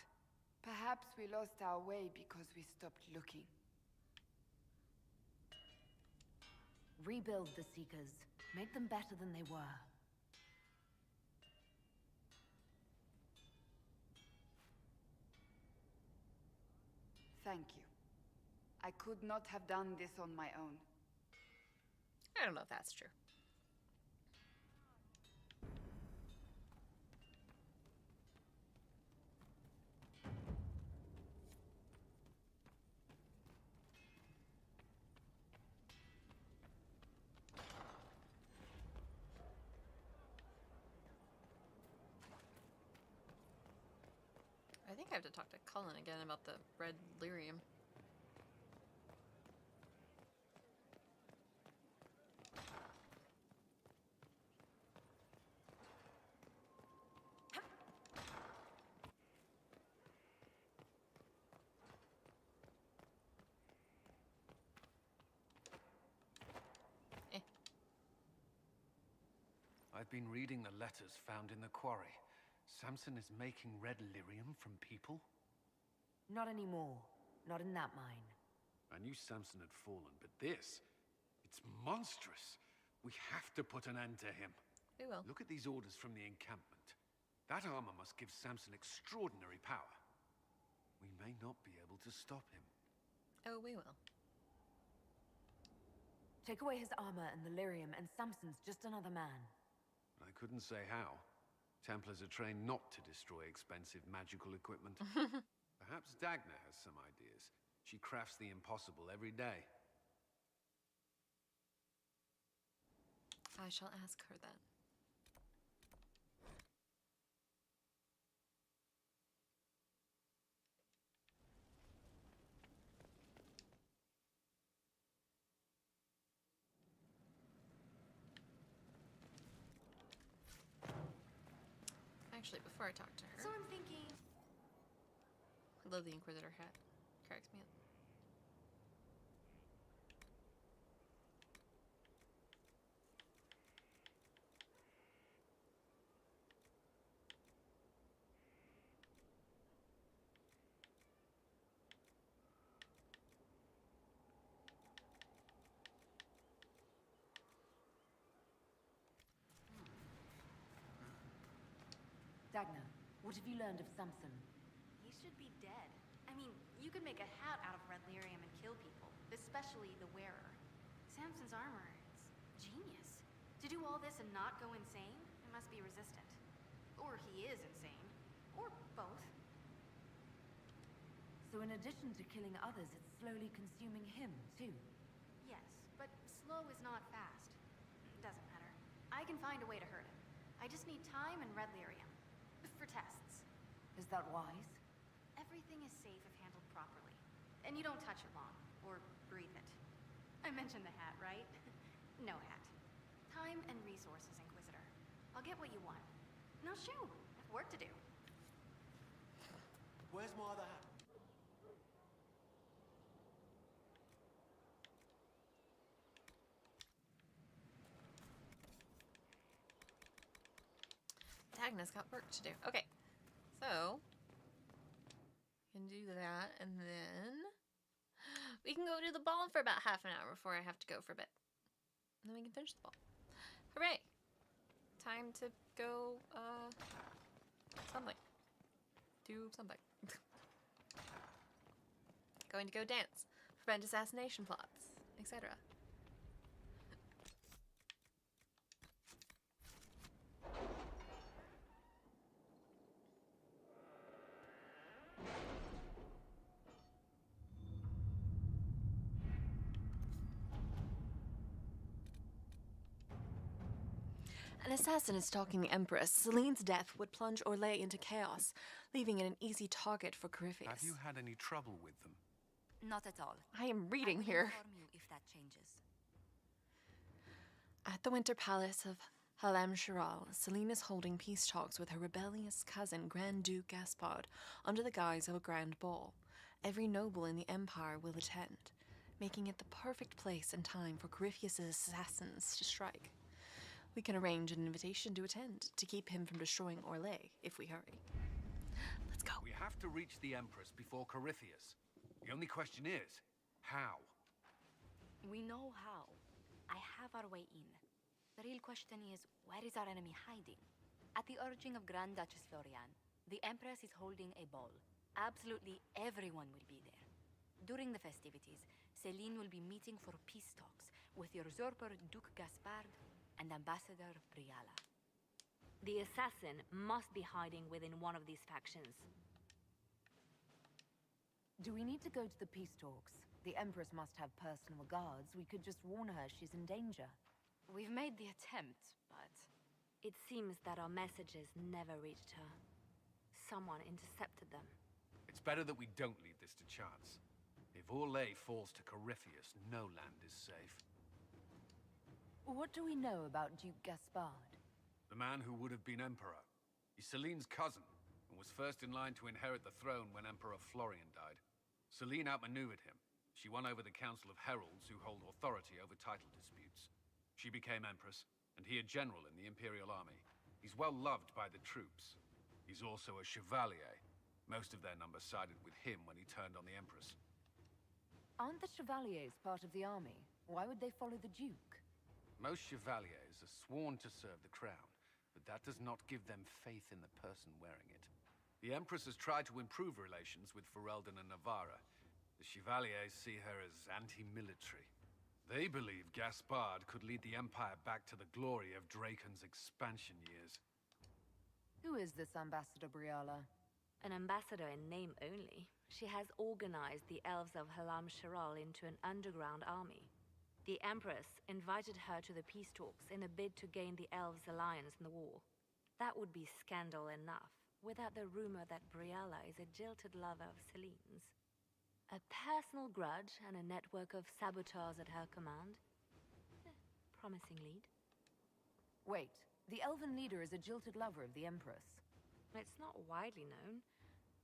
Perhaps we lost our way because we stopped looking. Rebuild the Seekers. Make them better than they were. Thank you. I could not have done this on my own. I don't know if that's true. I think I have to talk to Cullen again about the red lyrium. I've been reading the letters found in the quarry. Samson is making red lyrium from people? Not anymore. Not in that mine. I knew Samson had fallen, but this... it's monstrous. We have to put an end to him. We will. Look at these orders from the encampment. That armor must give Samson extraordinary power. We may not be able to stop him. Oh, we will. Take away his armor and the lyrium, and Samson's just another man. I couldn't say how. Templars are trained not to destroy expensive magical equipment. Perhaps Dagna has some ideas. She crafts the impossible every day. I shall ask her then. Actually, before I talk to her... So I'm thinking... I love the Inquisitor hat. Cracks me up. Dagna, what have you learned of Samson? He should be dead. I mean, you could make a hat out of red lyrium and kill people, especially the wearer. Samson's armor, it's genius. To do all this and not go insane, it must be resistant. Or he is insane. Or both. So in addition to killing others, it's slowly consuming him, too? Yes, but slow is not fast. Doesn't matter. I can find a way to hurt him. I just need time and red lyrium. For tests. Is that wise? Everything is safe if handled properly. And you don't touch it long, or breathe it. I mentioned the hat, right? No hat. Time and resources, Inquisitor. I'll get what you want. Now shoo, I have work to do. Where's my other hat? Dagna's got work to do. Okay, so can do that, and then we can go to the ball for about half an hour before I have to go for a bit. And then we can finish the ball. Hooray! Time to go, something. Do something. Going to go dance, prevent assassination plots, etc. An assassin is stalking the Empress. Celine's death would plunge Orlais into chaos, leaving it an easy target for Corypheus. Have you had any trouble with them? Not at all. I am reading here. Inform you if that changes. At the Winter Palace of Halam Shiral, Celine is holding peace talks with her rebellious cousin, Grand Duke Gaspard, under the guise of a grand ball. Every noble in the Empire will attend, making it the perfect place and time for Corypheus' assassins to strike. We can arrange an invitation to attend, to keep him from destroying Orlais, if we hurry. Let's go. We have to reach the Empress before Corypheus. The only question is, how? We know how. I have our way in. The real question is, where is our enemy hiding? At the urging of Grand Duchess Florian, the Empress is holding a ball. Absolutely everyone will be there. During the festivities, Celine will be meeting for peace talks with usurper Duke Gaspard and Ambassador Briala. The assassin must be hiding within one of these factions. Do we need to go to the peace talks? The Empress must have personal guards. We could just warn her she's in danger. We've made the attempt, but... It seems that our messages never reached her. Someone intercepted them. It's better that we don't leave this to chance. If Orlais falls to Corypheus, no land is safe. What do we know about Duke Gaspard? The man who would have been Emperor. He's Celine's cousin, and was first in line to inherit the throne when Emperor Florian died. Celine outmaneuvered him. She won over the Council of Heralds, who hold authority over title disputes. She became Empress, and he a general in the Imperial Army. He's well loved by the troops. He's also a chevalier. Most of their number sided with him when he turned on the Empress. Aren't the Chevaliers part of the army? Why would they follow the Duke? Most chevaliers are sworn to serve the crown, but that does not give them faith in the person wearing it. The Empress has tried to improve relations with Ferelden and Navarra. The Chevaliers see her as anti-military. They believe Gaspard could lead the Empire back to the glory of Draken's expansion years. Who is this Ambassador Briala? An ambassador in name only. She has organized the elves of Halam Shiral into an underground army. The Empress invited her to the peace talks in a bid to gain the elves' alliance in the war. That would be scandal enough, without the rumor that Briala is a jilted lover of Celine's. A personal grudge and a network of saboteurs at her command. Promising lead. Wait, the elven leader is a jilted lover of the Empress. It's not widely known.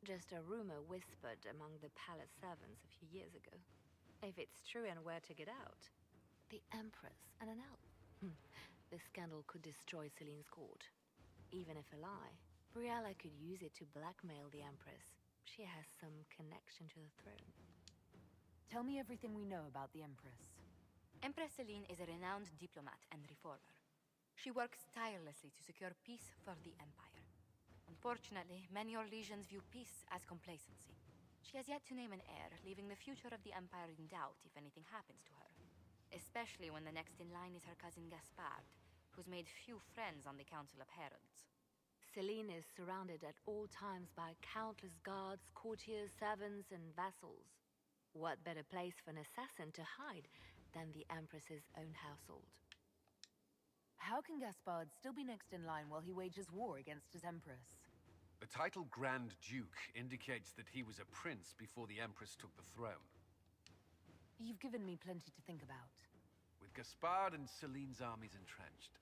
Just a rumor whispered among the palace servants a few years ago. If it's true and were to get out, the Empress and an elf. The scandal could destroy Celine's court. Even if a lie, Briala could use it to blackmail the Empress. She has some connection to the throne. Tell me everything we know about the Empress. Empress Celine is a renowned diplomat and reformer. She works tirelessly to secure peace for the Empire. Unfortunately, many Orlesians view peace as complacency. She has yet to name an heir, leaving the future of the Empire in doubt if anything happens to her. Especially when the next in line is her cousin Gaspard, who's made few friends on the Council of Heralds. Celine is surrounded at all times by countless guards, courtiers, servants, and vassals. What better place for an assassin to hide than the Empress's own household? How can Gaspard still be next in line while he wages war against his Empress? The title Grand Duke indicates that he was a prince before the Empress took the throne. You've given me plenty to think about. With Gaspard and Celine's armies entrenched,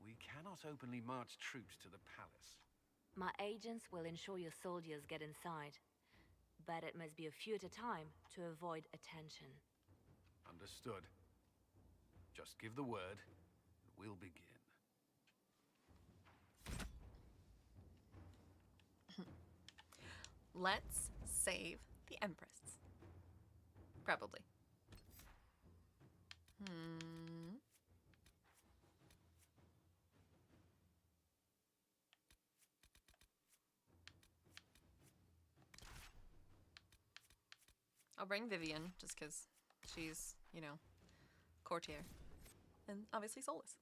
we cannot openly march troops to the palace. My agents will ensure your soldiers get inside. But it must be a few at a time to avoid attention. Understood. Just give the word, and we'll begin. Let's save the Empress. Probably. I'll bring Vivian, just because she's, you know, courtier. And obviously Solus.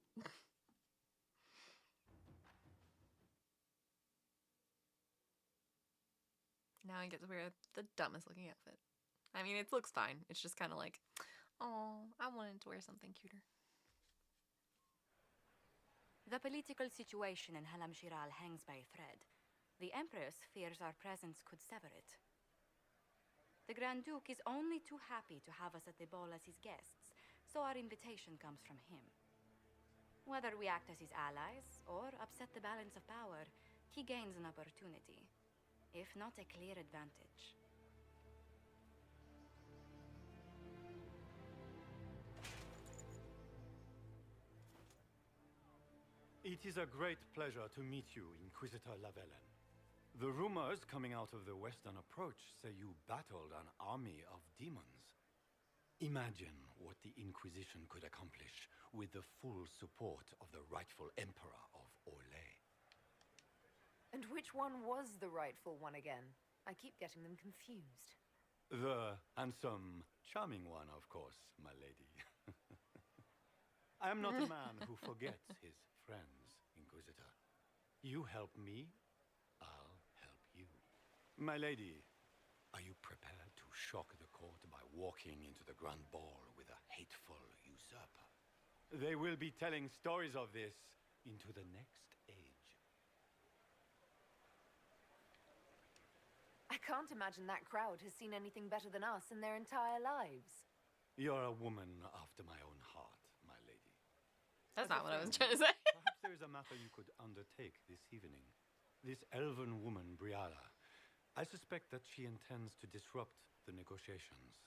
Now I get to wear the dumbest looking outfit. I mean, it looks fine. It's just kind of like, oh, I wanted to wear something cuter. The political situation in Halam Shiral hangs by a thread. The Empress fears our presence could sever it. The Grand Duke is only too happy to have us at the ball as his guests, so our invitation comes from him. Whether we act as his allies or upset the balance of power, he gains an opportunity, if not a clear advantage. It is a great pleasure to meet you, Inquisitor Lavellen. The rumors coming out of the Western Approach say you battled an army of demons. Imagine what the Inquisition could accomplish with the full support of the rightful Emperor of Orlais. And which one was the rightful one again? I keep getting them confused. The handsome, charming one, of course, my lady. I am not a man who forgets his friends, Inquisitor. You help me, I'll help you. My lady, are you prepared to shock the court by walking into the Grand Ball with a hateful usurper? They will be telling stories of this into the next age. I can't imagine that crowd has seen anything better than us in their entire lives. You're a woman after my own heart, my lady. That's As a not what I was friend, trying to say. Perhaps there is a matter you could undertake this evening. This elven woman, Briala, I suspect that she intends to disrupt the negotiations.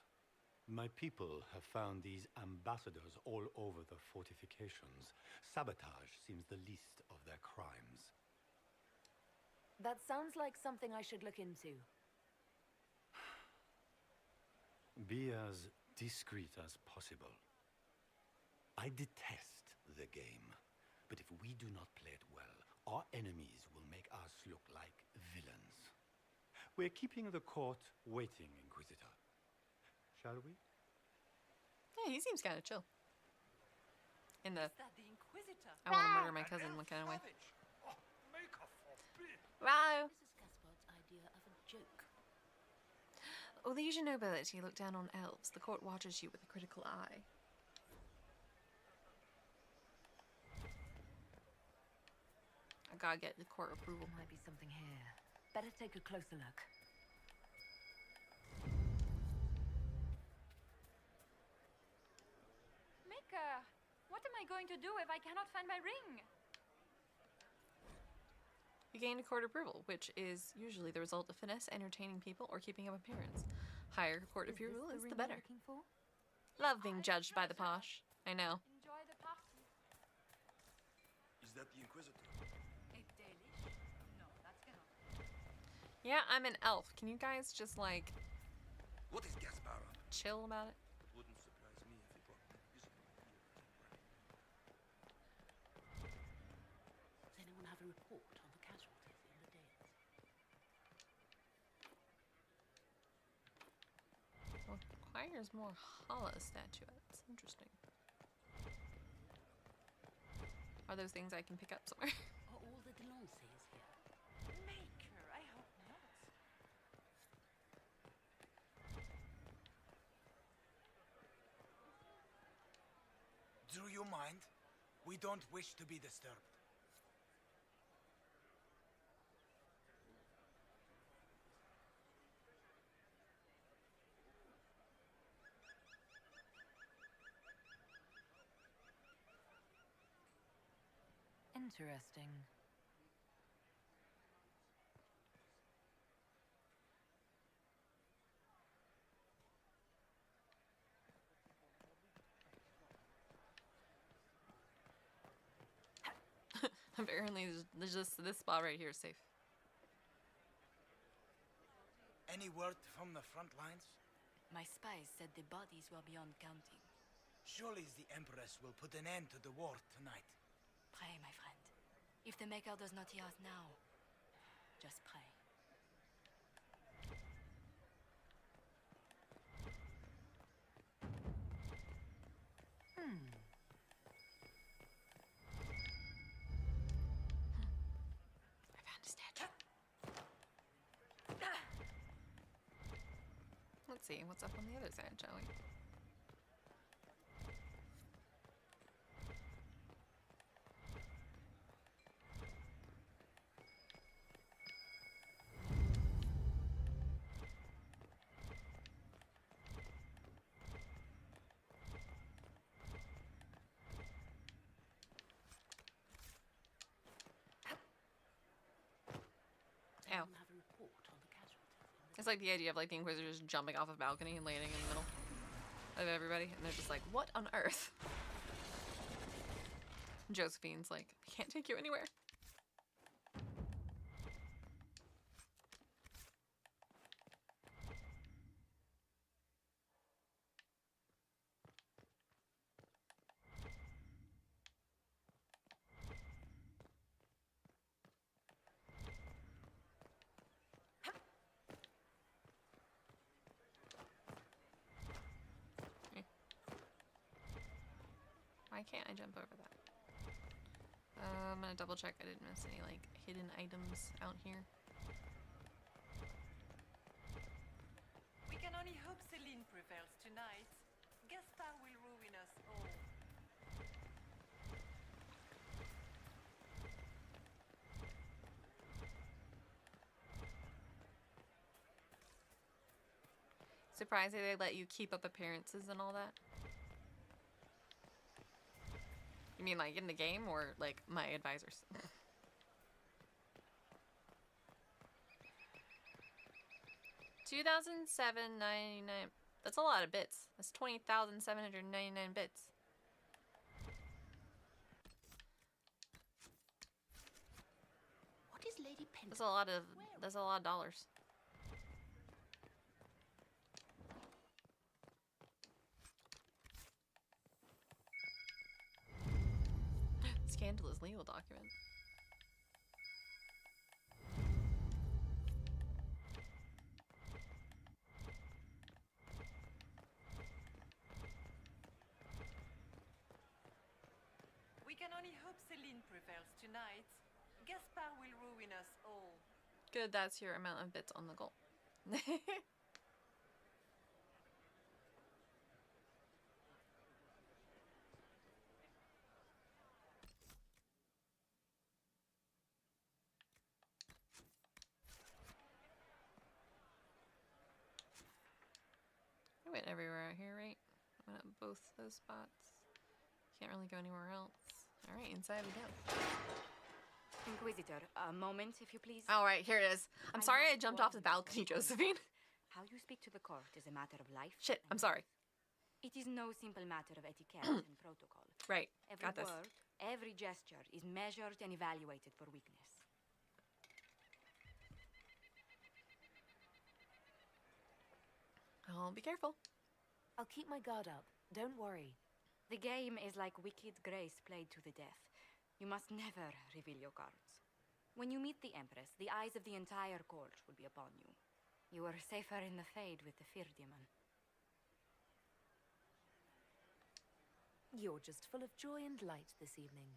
My people have found these ambassadors all over the fortifications. Sabotage seems the least of their crimes. That sounds like something I should look into. Be as discreet as possible. I detest the game, but if we do not play it well, our enemies will make us look like villains. We're keeping the court waiting, Inquisitor. Shall we? Yeah, he seems kind of chill. In the, Is that the Inquisitor? I want to murder my cousin, what kind of way? Make a forbid. Wow. This is Gaspard's idea of a joke. Elysian nobility look down on elves. The court watches you with a critical eye. I gotta get the court approval. Might be something here. Better take a closer look. Mika, what am I going to do if I cannot find my ring? You gained court approval, which is usually the result of finesse, entertaining people, or keeping up appearance. Higher court approval is the better. Love being judged by the posh. I know. Enjoy the party. Is that the Inquisitor? A delish? No, that's cannot. Yeah, I'm an elf. Can you guys just, like, What is Gaspard? chill about it? Wouldn't surprise me if it were musical here. Does anyone have a report on the casualties in the dead? Requires more Hala statuettes. Interesting. Are those things I can pick up somewhere? Are all the Delancey's here? Maker, I hope not. Do you mind? We don't wish to be disturbed. Interesting. Apparently, there's just this spot right here is safe. Any word from the front lines? My spies said the bodies were beyond counting. Surely the Empress will put an end to the war tonight. Pray, my friend. If the Maker does not hear us now, just pray. I found a statue. Let's see what's up on the other side, shall we? Ow. Have a report on the casualties. It's like the idea of like the Inquisitors jumping off a balcony and landing in the middle of everybody, and they're just like, what on earth? Josephine's like, I can't take you anywhere. Why can't I jump over that? I'm gonna double check I didn't miss any like hidden items out here. We can only hope Celine prevails tonight. Gaspard will ruin us all. Surprised that they let you keep up appearances and all that. You mean like in the game or like my advisors? 2007, 99. That's a lot of bits. That's 20,799 bits. What is Lady Pen? That's a lot of dollars. Scandalous legal document. We can only hope Celine prevails tonight. Gaspard will ruin us all. Good, that's your amount of bits on the goal. I went everywhere out here, right? I went at both those spots. Can't really go anywhere else. Alright, inside we go. Inquisitor, a moment, if you please. Alright, here it is. I'm sorry I jumped off the balcony, Josephine. How you speak to the court is a matter of life. Shit, I'm sorry. It is no simple matter of etiquette and protocol. Right, Every got this. word, every gesture is measured and evaluated for weakness. Oh, be careful. I'll keep my guard up. Don't worry. The game is like Wicked Grace played to the death. You must never reveal your cards. When you meet the Empress, the eyes of the entire court will be upon you. You are safer in the Fade with the Fear Demon. You're just full of joy and light this evening.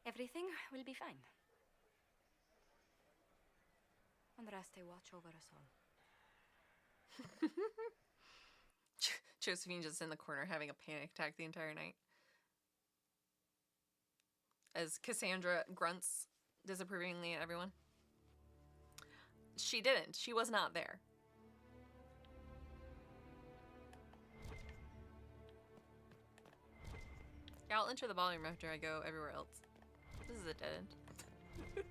Everything will be fine. Andraste, watch over us all. Josephine just in the corner having a panic attack the entire night. As Cassandra grunts disapprovingly at everyone. She didn't. She was not there. Yeah, I'll enter the ballroom after I go everywhere else. This is a dead end.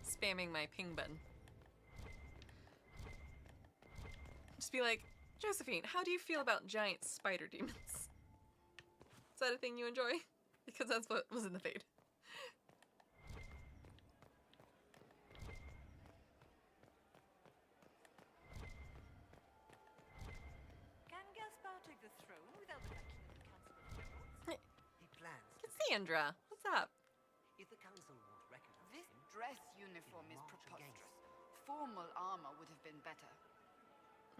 Spamming my ping button. Just be like, Josephine, how do you feel about giant spider demons? Is that a thing you enjoy? Because that's what was in the Fade. Can Gaspard take the throne without the backing of the Council of Heralds? He plans to Cassandra, what's up? if the council won't recognize This him. dress uniform is preposterous. Formal armor would have been better.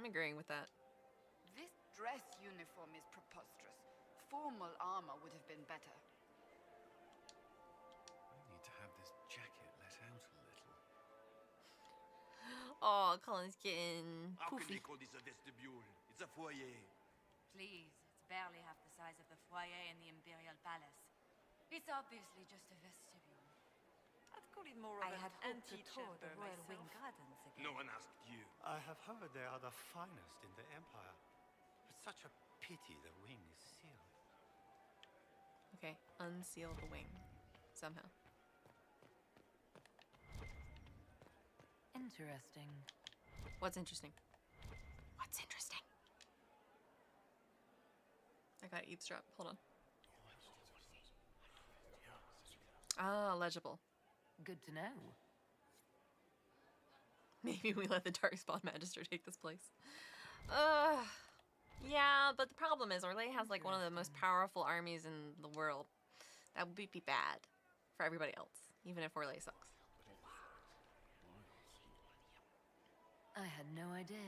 I'm agreeing with that. This dress uniform is preposterous. Formal armor would have been better. I need to have this jacket let out a little. Oh, Colin's getting How can poofy. they call this a vestibule? It's a foyer. Please, it's barely half the size of the foyer in the Imperial Palace. It's obviously just a vestibule. I'd call it more of I an had hoped to tour the antechamber Royal Wing myself. Gardens again. No one asked you. I have heard they are the finest in the Empire. It's such a pity the wing is sealed. Okay, unseal the wing. Somehow. Interesting. What's interesting? What's interesting? I got eavesdrop. Hold on. Ah, legible. Good to know. Maybe we let the Darkspawn Magister take this place. Yeah, but the problem is Orlais has like one of the most powerful armies in the world. That would be bad for everybody else, even if Orlais sucks. I had no idea.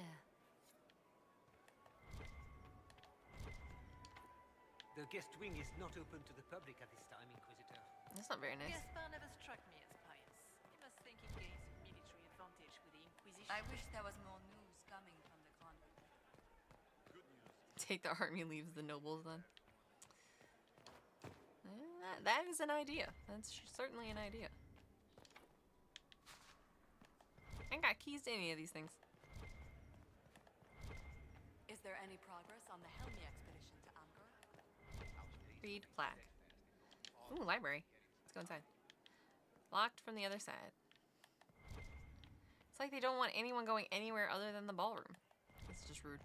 The guest wing is not open to the public at this time, Inquisitor. That's not very nice. Gaspard never struck me as pious. He must think he gains a military advantage with the Inquisition. I wish there was more news coming from the convent. Take the army, leaves the nobles then. That is an idea. That's certainly an idea. I ain't got keys to any of these things. Is there any progress on the Helmi expedition to Amber? Read plaque. Ooh, library. Let's go inside. Locked from the other side. It's like they don't want anyone going anywhere other than the ballroom. That's just rude.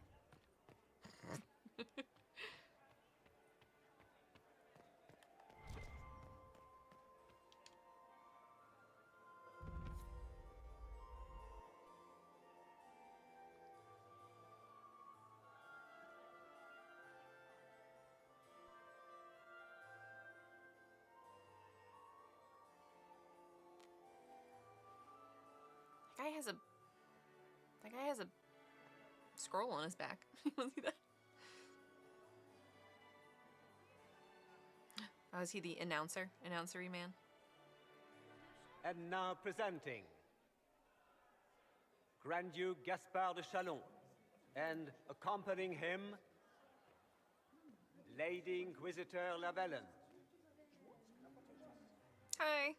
guy has a scroll on his back. You want to see that? Oh, is he the announcery man? And now presenting Grand Duke Gaspard de Chalon, and accompanying him, Lady Inquisitor Lavellen. Hi.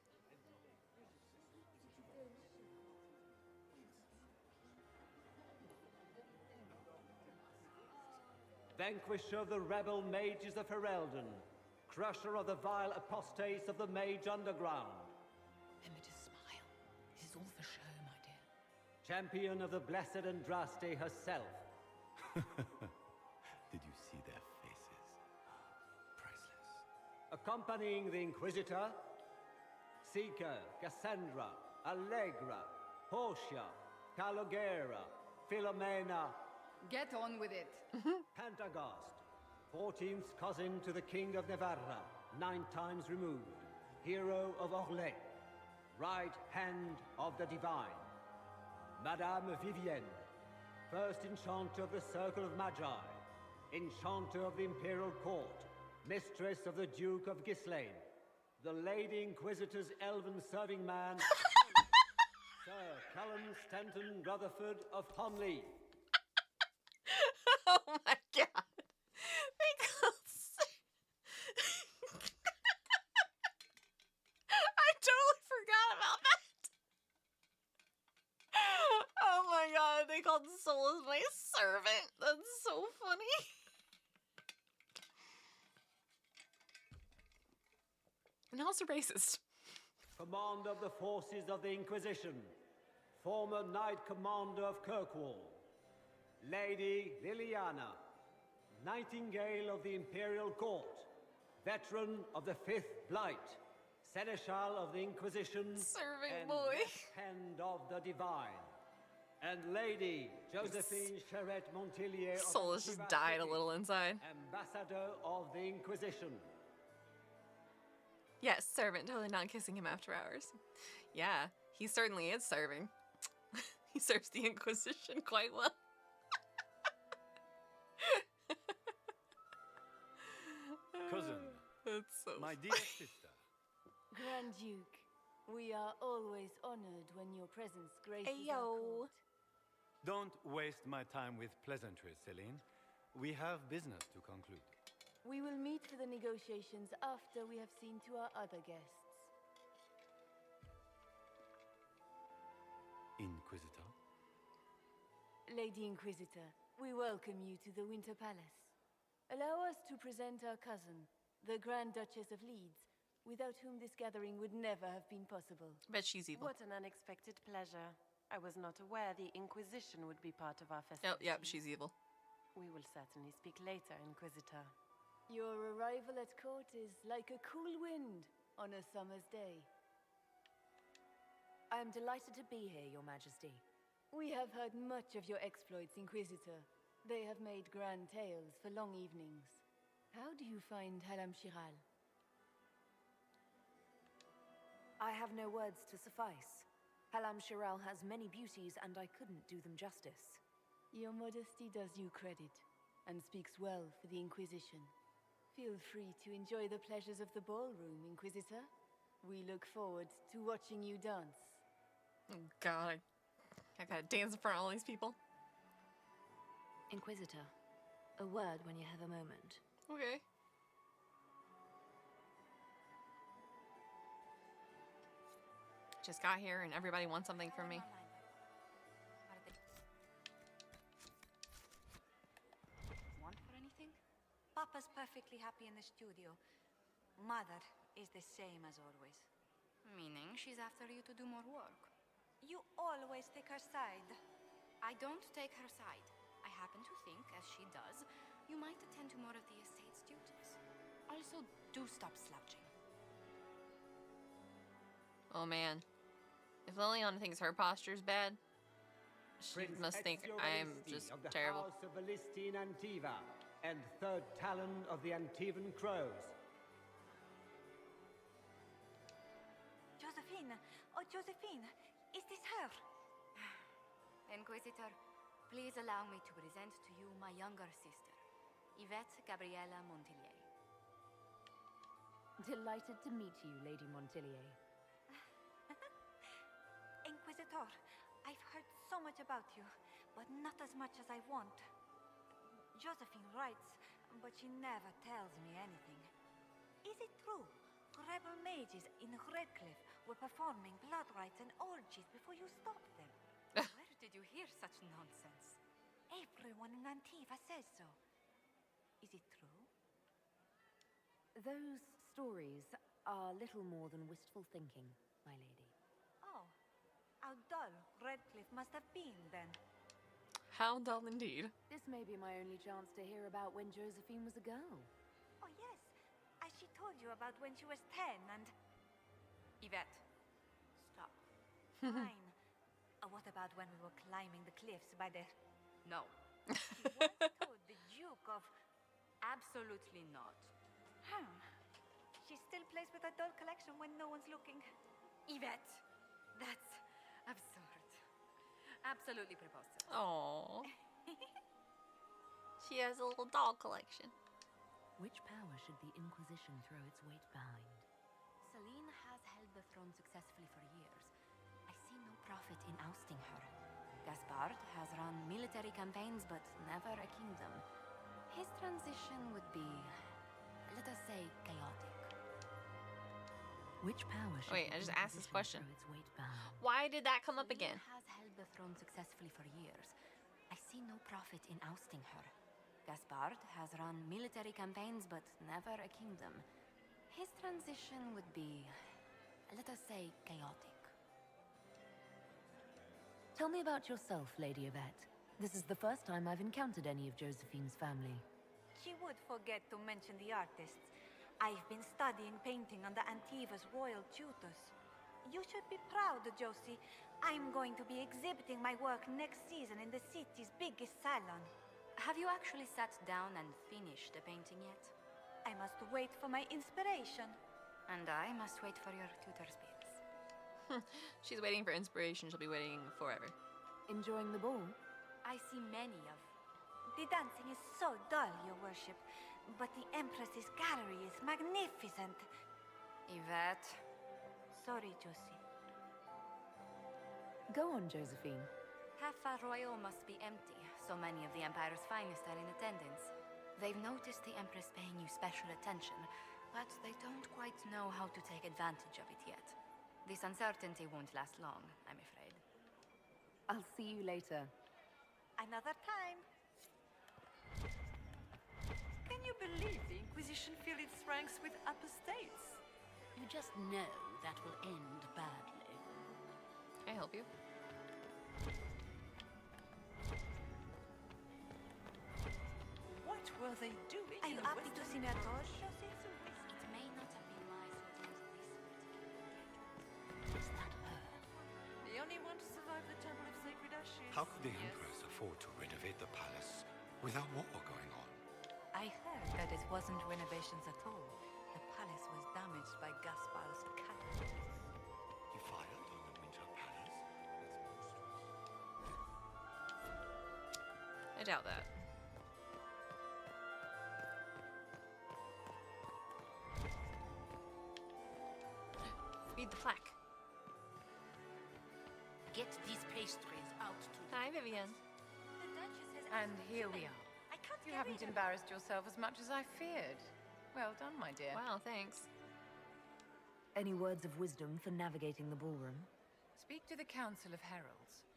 Vanquisher of the rebel mages of Ferelden, crusher of the vile apostates of the mage underground. Remember to smile. This is all for show, my dear. Champion of the blessed Andraste herself. Did you see their faces? Priceless. Accompanying the Inquisitor, Seeker, Cassandra, Allegra, Portia, Calogera, Philomena. Get on with it. Pantagast, 14th cousin to the King of Navarra, 9 times removed, hero of Orlais, right hand of the divine. Madame Vivienne, first enchanter of the Circle of Magi, enchanter of the Imperial Court, mistress of the Duke of Ghislaine, the Lady Inquisitor's elven serving man, Sir Callum Stanton Rutherford of Honley. Oh my god. They called I totally forgot about that. Oh my god, they called Solas my servant. That's so funny. And also racist. Commander of the forces of the Inquisition, former Knight Commander of Kirkwall, Lady Liliana, Nightingale of the Imperial Court, veteran of the Fifth Blight, Seneschal of the Inquisition, Serving and boy. left hand of the Divine, and Lady Josephine Charette Montillier of Solas just Antiba died a City, little inside. Ambassador of the Inquisition. Yes, servant, totally not kissing him after hours. Yeah, he certainly is serving. He serves the Inquisition quite well. Cousin. That's so My dear sister. Grand Duke, we are always honored when your presence graces our Ayo. court. Don't waste my time with pleasantries, Celine. We have business to conclude. We will meet for the negotiations after we have seen to our other guests. Inquisitor. Lady Inquisitor, we welcome you to the Winter Palace. Allow us to present our cousin, the Grand Duchess of Leeds, without whom this gathering would never have been possible. Bet she's evil. What an unexpected pleasure. I was not aware the Inquisition would be part of our Oh, festivities. yep, she's evil. We will certainly speak later, Inquisitor. Your arrival at court is like a cool wind on a summer's day. I am delighted to be here, Your Majesty. We have heard much of your exploits, Inquisitor. They have made grand tales for long evenings. How do you find Halam Shiral? I have no words to suffice. Halam Shiral has many beauties, and I couldn't do them justice. Your modesty does you credit, and speaks well for the Inquisition. Feel free to enjoy the pleasures of the ballroom, Inquisitor. We look forward to watching you dance. Oh god, I gotta dance in front of all these people. Inquisitor, a word when you have a moment. Okay. Just got here and everybody wants something from me. Want for anything? Papa's perfectly happy in the studio. Mother is the same as always. Meaning she's after you to do more work. You always take her side. I don't take her side. I happen to think, as she does, you might attend to more of the estate's duties. Also, do stop slouching. Oh man. If Liliana thinks her posture's bad, she Prince must think Ezio I'm Valisti just of the terrible. House of Valistine Antiva, and third Talon of the Antivan Crows. Josephine! Oh, Josephine! Is this her? Inquisitor, please allow me to present to you my younger sister, Yvette Gabriella Montillier. Delighted to meet you, Lady Montillier. Inquisitor, I've heard so much about you, but not as much as I want. Josephine writes, but she never tells me anything. Is it true? Rebel mages in Redcliffe were performing blood rites and orgies before you stopped them. Where did you hear such nonsense? Everyone in Antiva says so. Is it true? Those stories are little more than wistful thinking, my lady. Oh, how dull Redcliffe must have been then. How dull indeed. This may be my only chance to hear about when Josephine was a girl. Oh yes, as she told you about when she was 10 and... Yvette, stop. Fine. What about when we were climbing the cliffs by the... No. She once told the Duke of... Absolutely not. She still plays with her doll collection when no one's looking. Yvette, that's absurd. Absolutely preposterous. Oh. She has a little doll collection. Which power should the Inquisition throw its weight behind? Celine has held the throne successfully for years. I see no profit in ousting her. Gaspard has run military campaigns, but never a kingdom. His transition would be, let us say, chaotic. Which power should Wait, I the just asked this Inquisition question. throw its weight behind? Why did that come up again? Celine has held the throne successfully for years. I see no profit in ousting her. Gaspard has run military campaigns, but never a kingdom. His transition would be, let us say, chaotic. Tell me about yourself, Lady Yvette. This is the first time I've encountered any of Josephine's family. She would forget to mention the artists. I've been studying painting under Antiva's royal tutors. You should be proud, Josie. I'm going to be exhibiting my work next season in the city's biggest salon. Have you actually sat down and finished the painting yet? I must wait for my inspiration. And I must wait for your tutor's bills. She's waiting for inspiration. She'll be waiting forever. Enjoying the ball? I see many of... The dancing is so dull, your worship. But the Empress's gallery is magnificent. Yvette. Sorry, Josie. Go on, Josephine. Half Royal must be empty. So many of the Empire's finest are in attendance. They've noticed the Empress paying you special attention, but they don't quite know how to take advantage of it yet. This uncertainty won't last long, I'm afraid. I'll see you later. Another time. Can you believe the Inquisition filled its ranks with apostates? You just know that will end badly. Can I help you? What were they doing? Are you happy to see me at all, Josie? It may not have been wise to attend this Is that her? The only one to survive the Temple of Sacred Ashes. How could the Empress afford to renovate the palace without war going on? I heard that it wasn't renovations at all. The palace was damaged by Gaspard's cannon. He fired on the Winter Palace? I doubt that. Read the plaque. Get these pastries out to... Hi, Vivian. And here we are. You haven't embarrassed yourself as much as I feared. Well done, my dear. Wow, thanks. Any words of wisdom for navigating the ballroom? Speak to the Council of Heralds.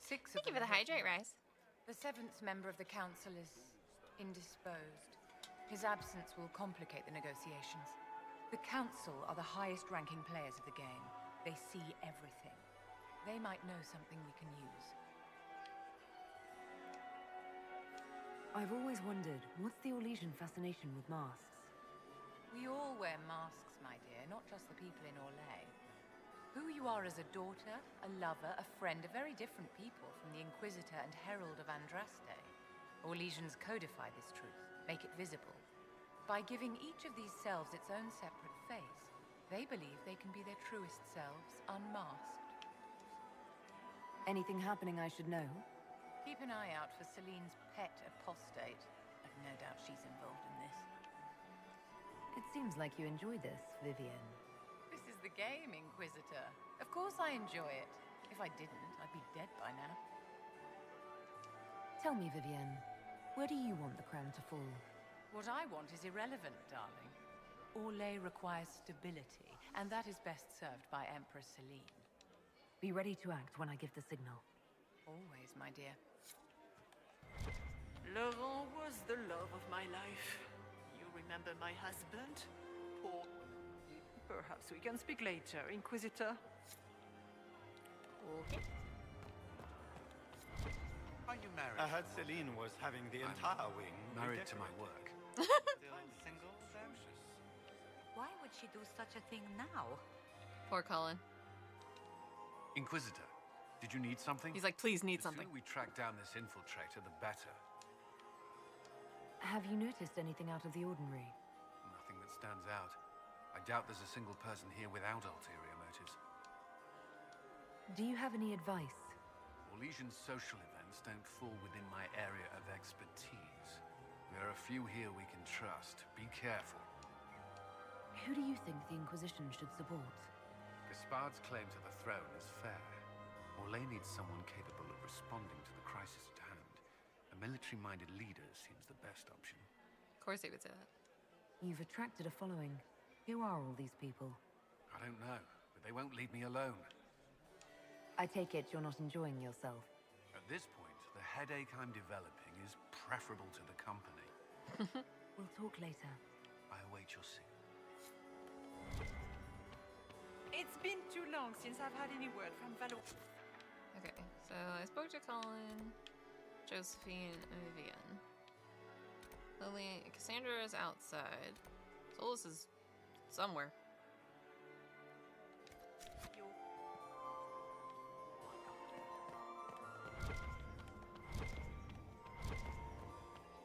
6 Thank of you them for the have hydrate, been. Rice. The 7th member of the council is indisposed. His absence will complicate the negotiations. The council are the highest-ranking players of the game. They see everything. They might know something we can use. I've always wondered, what's the Orlesian fascination with masks? We all wear masks, my dear, not just the people in Orlais. Who you are as a daughter, a lover, a friend, are very different people from the Inquisitor and Herald of Andraste. Orlesians codify this truth, make it visible. By giving each of these selves its own separate face, they believe they can be their truest selves, unmasked. Anything happening I should know? Keep an eye out for Celine's pet apostate. I've no doubt she's involved in this. It seems like you enjoy this, Vivienne. This is the game, Inquisitor. Of course I enjoy it. If I didn't, I'd be dead by now. Tell me, Vivienne, where do you want the crown to fall? What I want is irrelevant, darling. Orlais requires stability, and that is best served by Empress Celine. Be ready to act when I give the signal. Always, my dear. Laurent was the love of my life. You remember my husband? Or perhaps we can speak later, Inquisitor. Okay. Are you married? I heard Celine was having the entire wing married to my work. Still single, then? Why would she do such a thing now? Poor Colin. Inquisitor, did you need something? He's like, please need something. The sooner we track down this infiltrator, the better. Have you noticed anything out of the ordinary? Nothing that stands out. I doubt there's a single person here without ulterior motives. Do you have any advice? Orlesian's social events don't fall within my area of expertise. There are a few here we can trust. Be careful. Who do you think the Inquisition should support? Gaspard's claim to the throne is fair. Orlais needs someone capable of responding to the crisis at hand. A military-minded leader seems the best option. Of course he would say that. You've attracted a following. Who are all these people? I don't know, but they won't leave me alone. I take it you're not enjoying yourself. At this point, the headache I'm developing is preferable to the company. We'll talk later. I await your signal. It's been too long since I've had any word from Valo. Okay, so I spoke to Colin, Josephine, and Vivienne. Lily, Cassandra is outside. Solus is somewhere.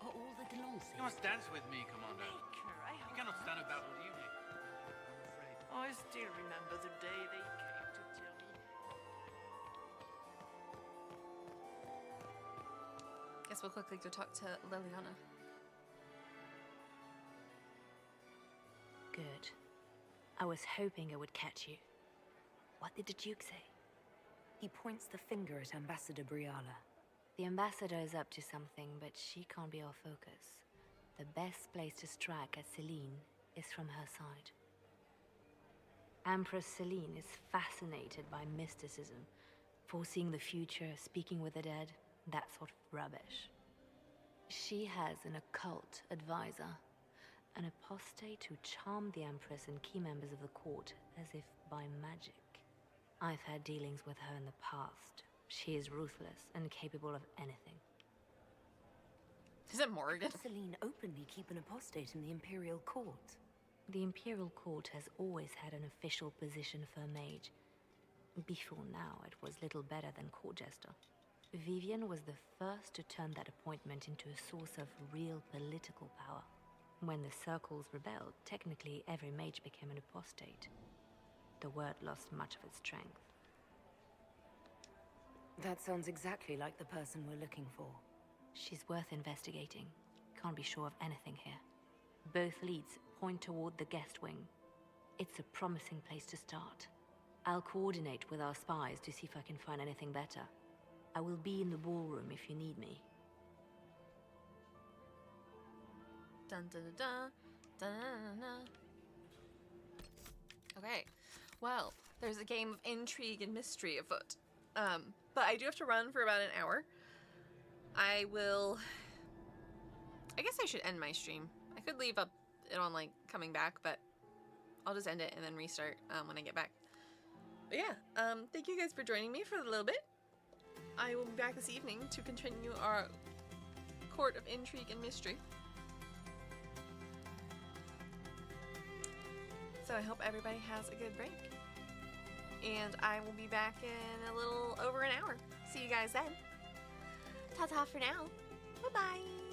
Are all the Delancey? You must dance with me, Commander. You cannot stand about all evening. I still remember the day they came to tell me. Guess we'll quickly go talk to Liliana. Good. I was hoping I would catch you. What did the Duke say? He points the finger at Ambassador Briala. The ambassador is up to something, but she can't be our focus. The best place to strike at Celine is from her side. Empress Celine is fascinated by mysticism, foreseeing the future, speaking with the dead, that sort of rubbish. She has an occult advisor, an apostate who charmed the Empress and key members of the court as if by magic. I've had dealings with her in the past. She is ruthless and capable of anything. Is it Morgan? Does Celine openly keep an apostate in the Imperial Court? The Imperial Court has always had an official position for a mage. Before now, it was little better than court jester. Vivienne was the first to turn that appointment into a source of real political power. When the Circles rebelled, technically every mage became an apostate. The word lost much of its strength. That sounds exactly like the person we're looking for. She's worth investigating. Can't be sure of anything here. Both leads point toward the guest wing. It's a promising place to start. I'll coordinate with our spies to see if I can find anything better. I will be in the ballroom if you need me. Dun dun dun dun dun dun. Okay, well, there's a game of intrigue and mystery afoot. But I do have to run for about an hour. I guess I should end my stream. I could leave up it on like coming back, but I'll just end it and then restart when I get back. But yeah, thank you guys for joining me for a little bit. I will be back this evening to continue our Court of Intrigue and Mystery. So I hope everybody has a good break. And I will be back in a little over an hour. See you guys then. Ta-ta for now. Bye-bye.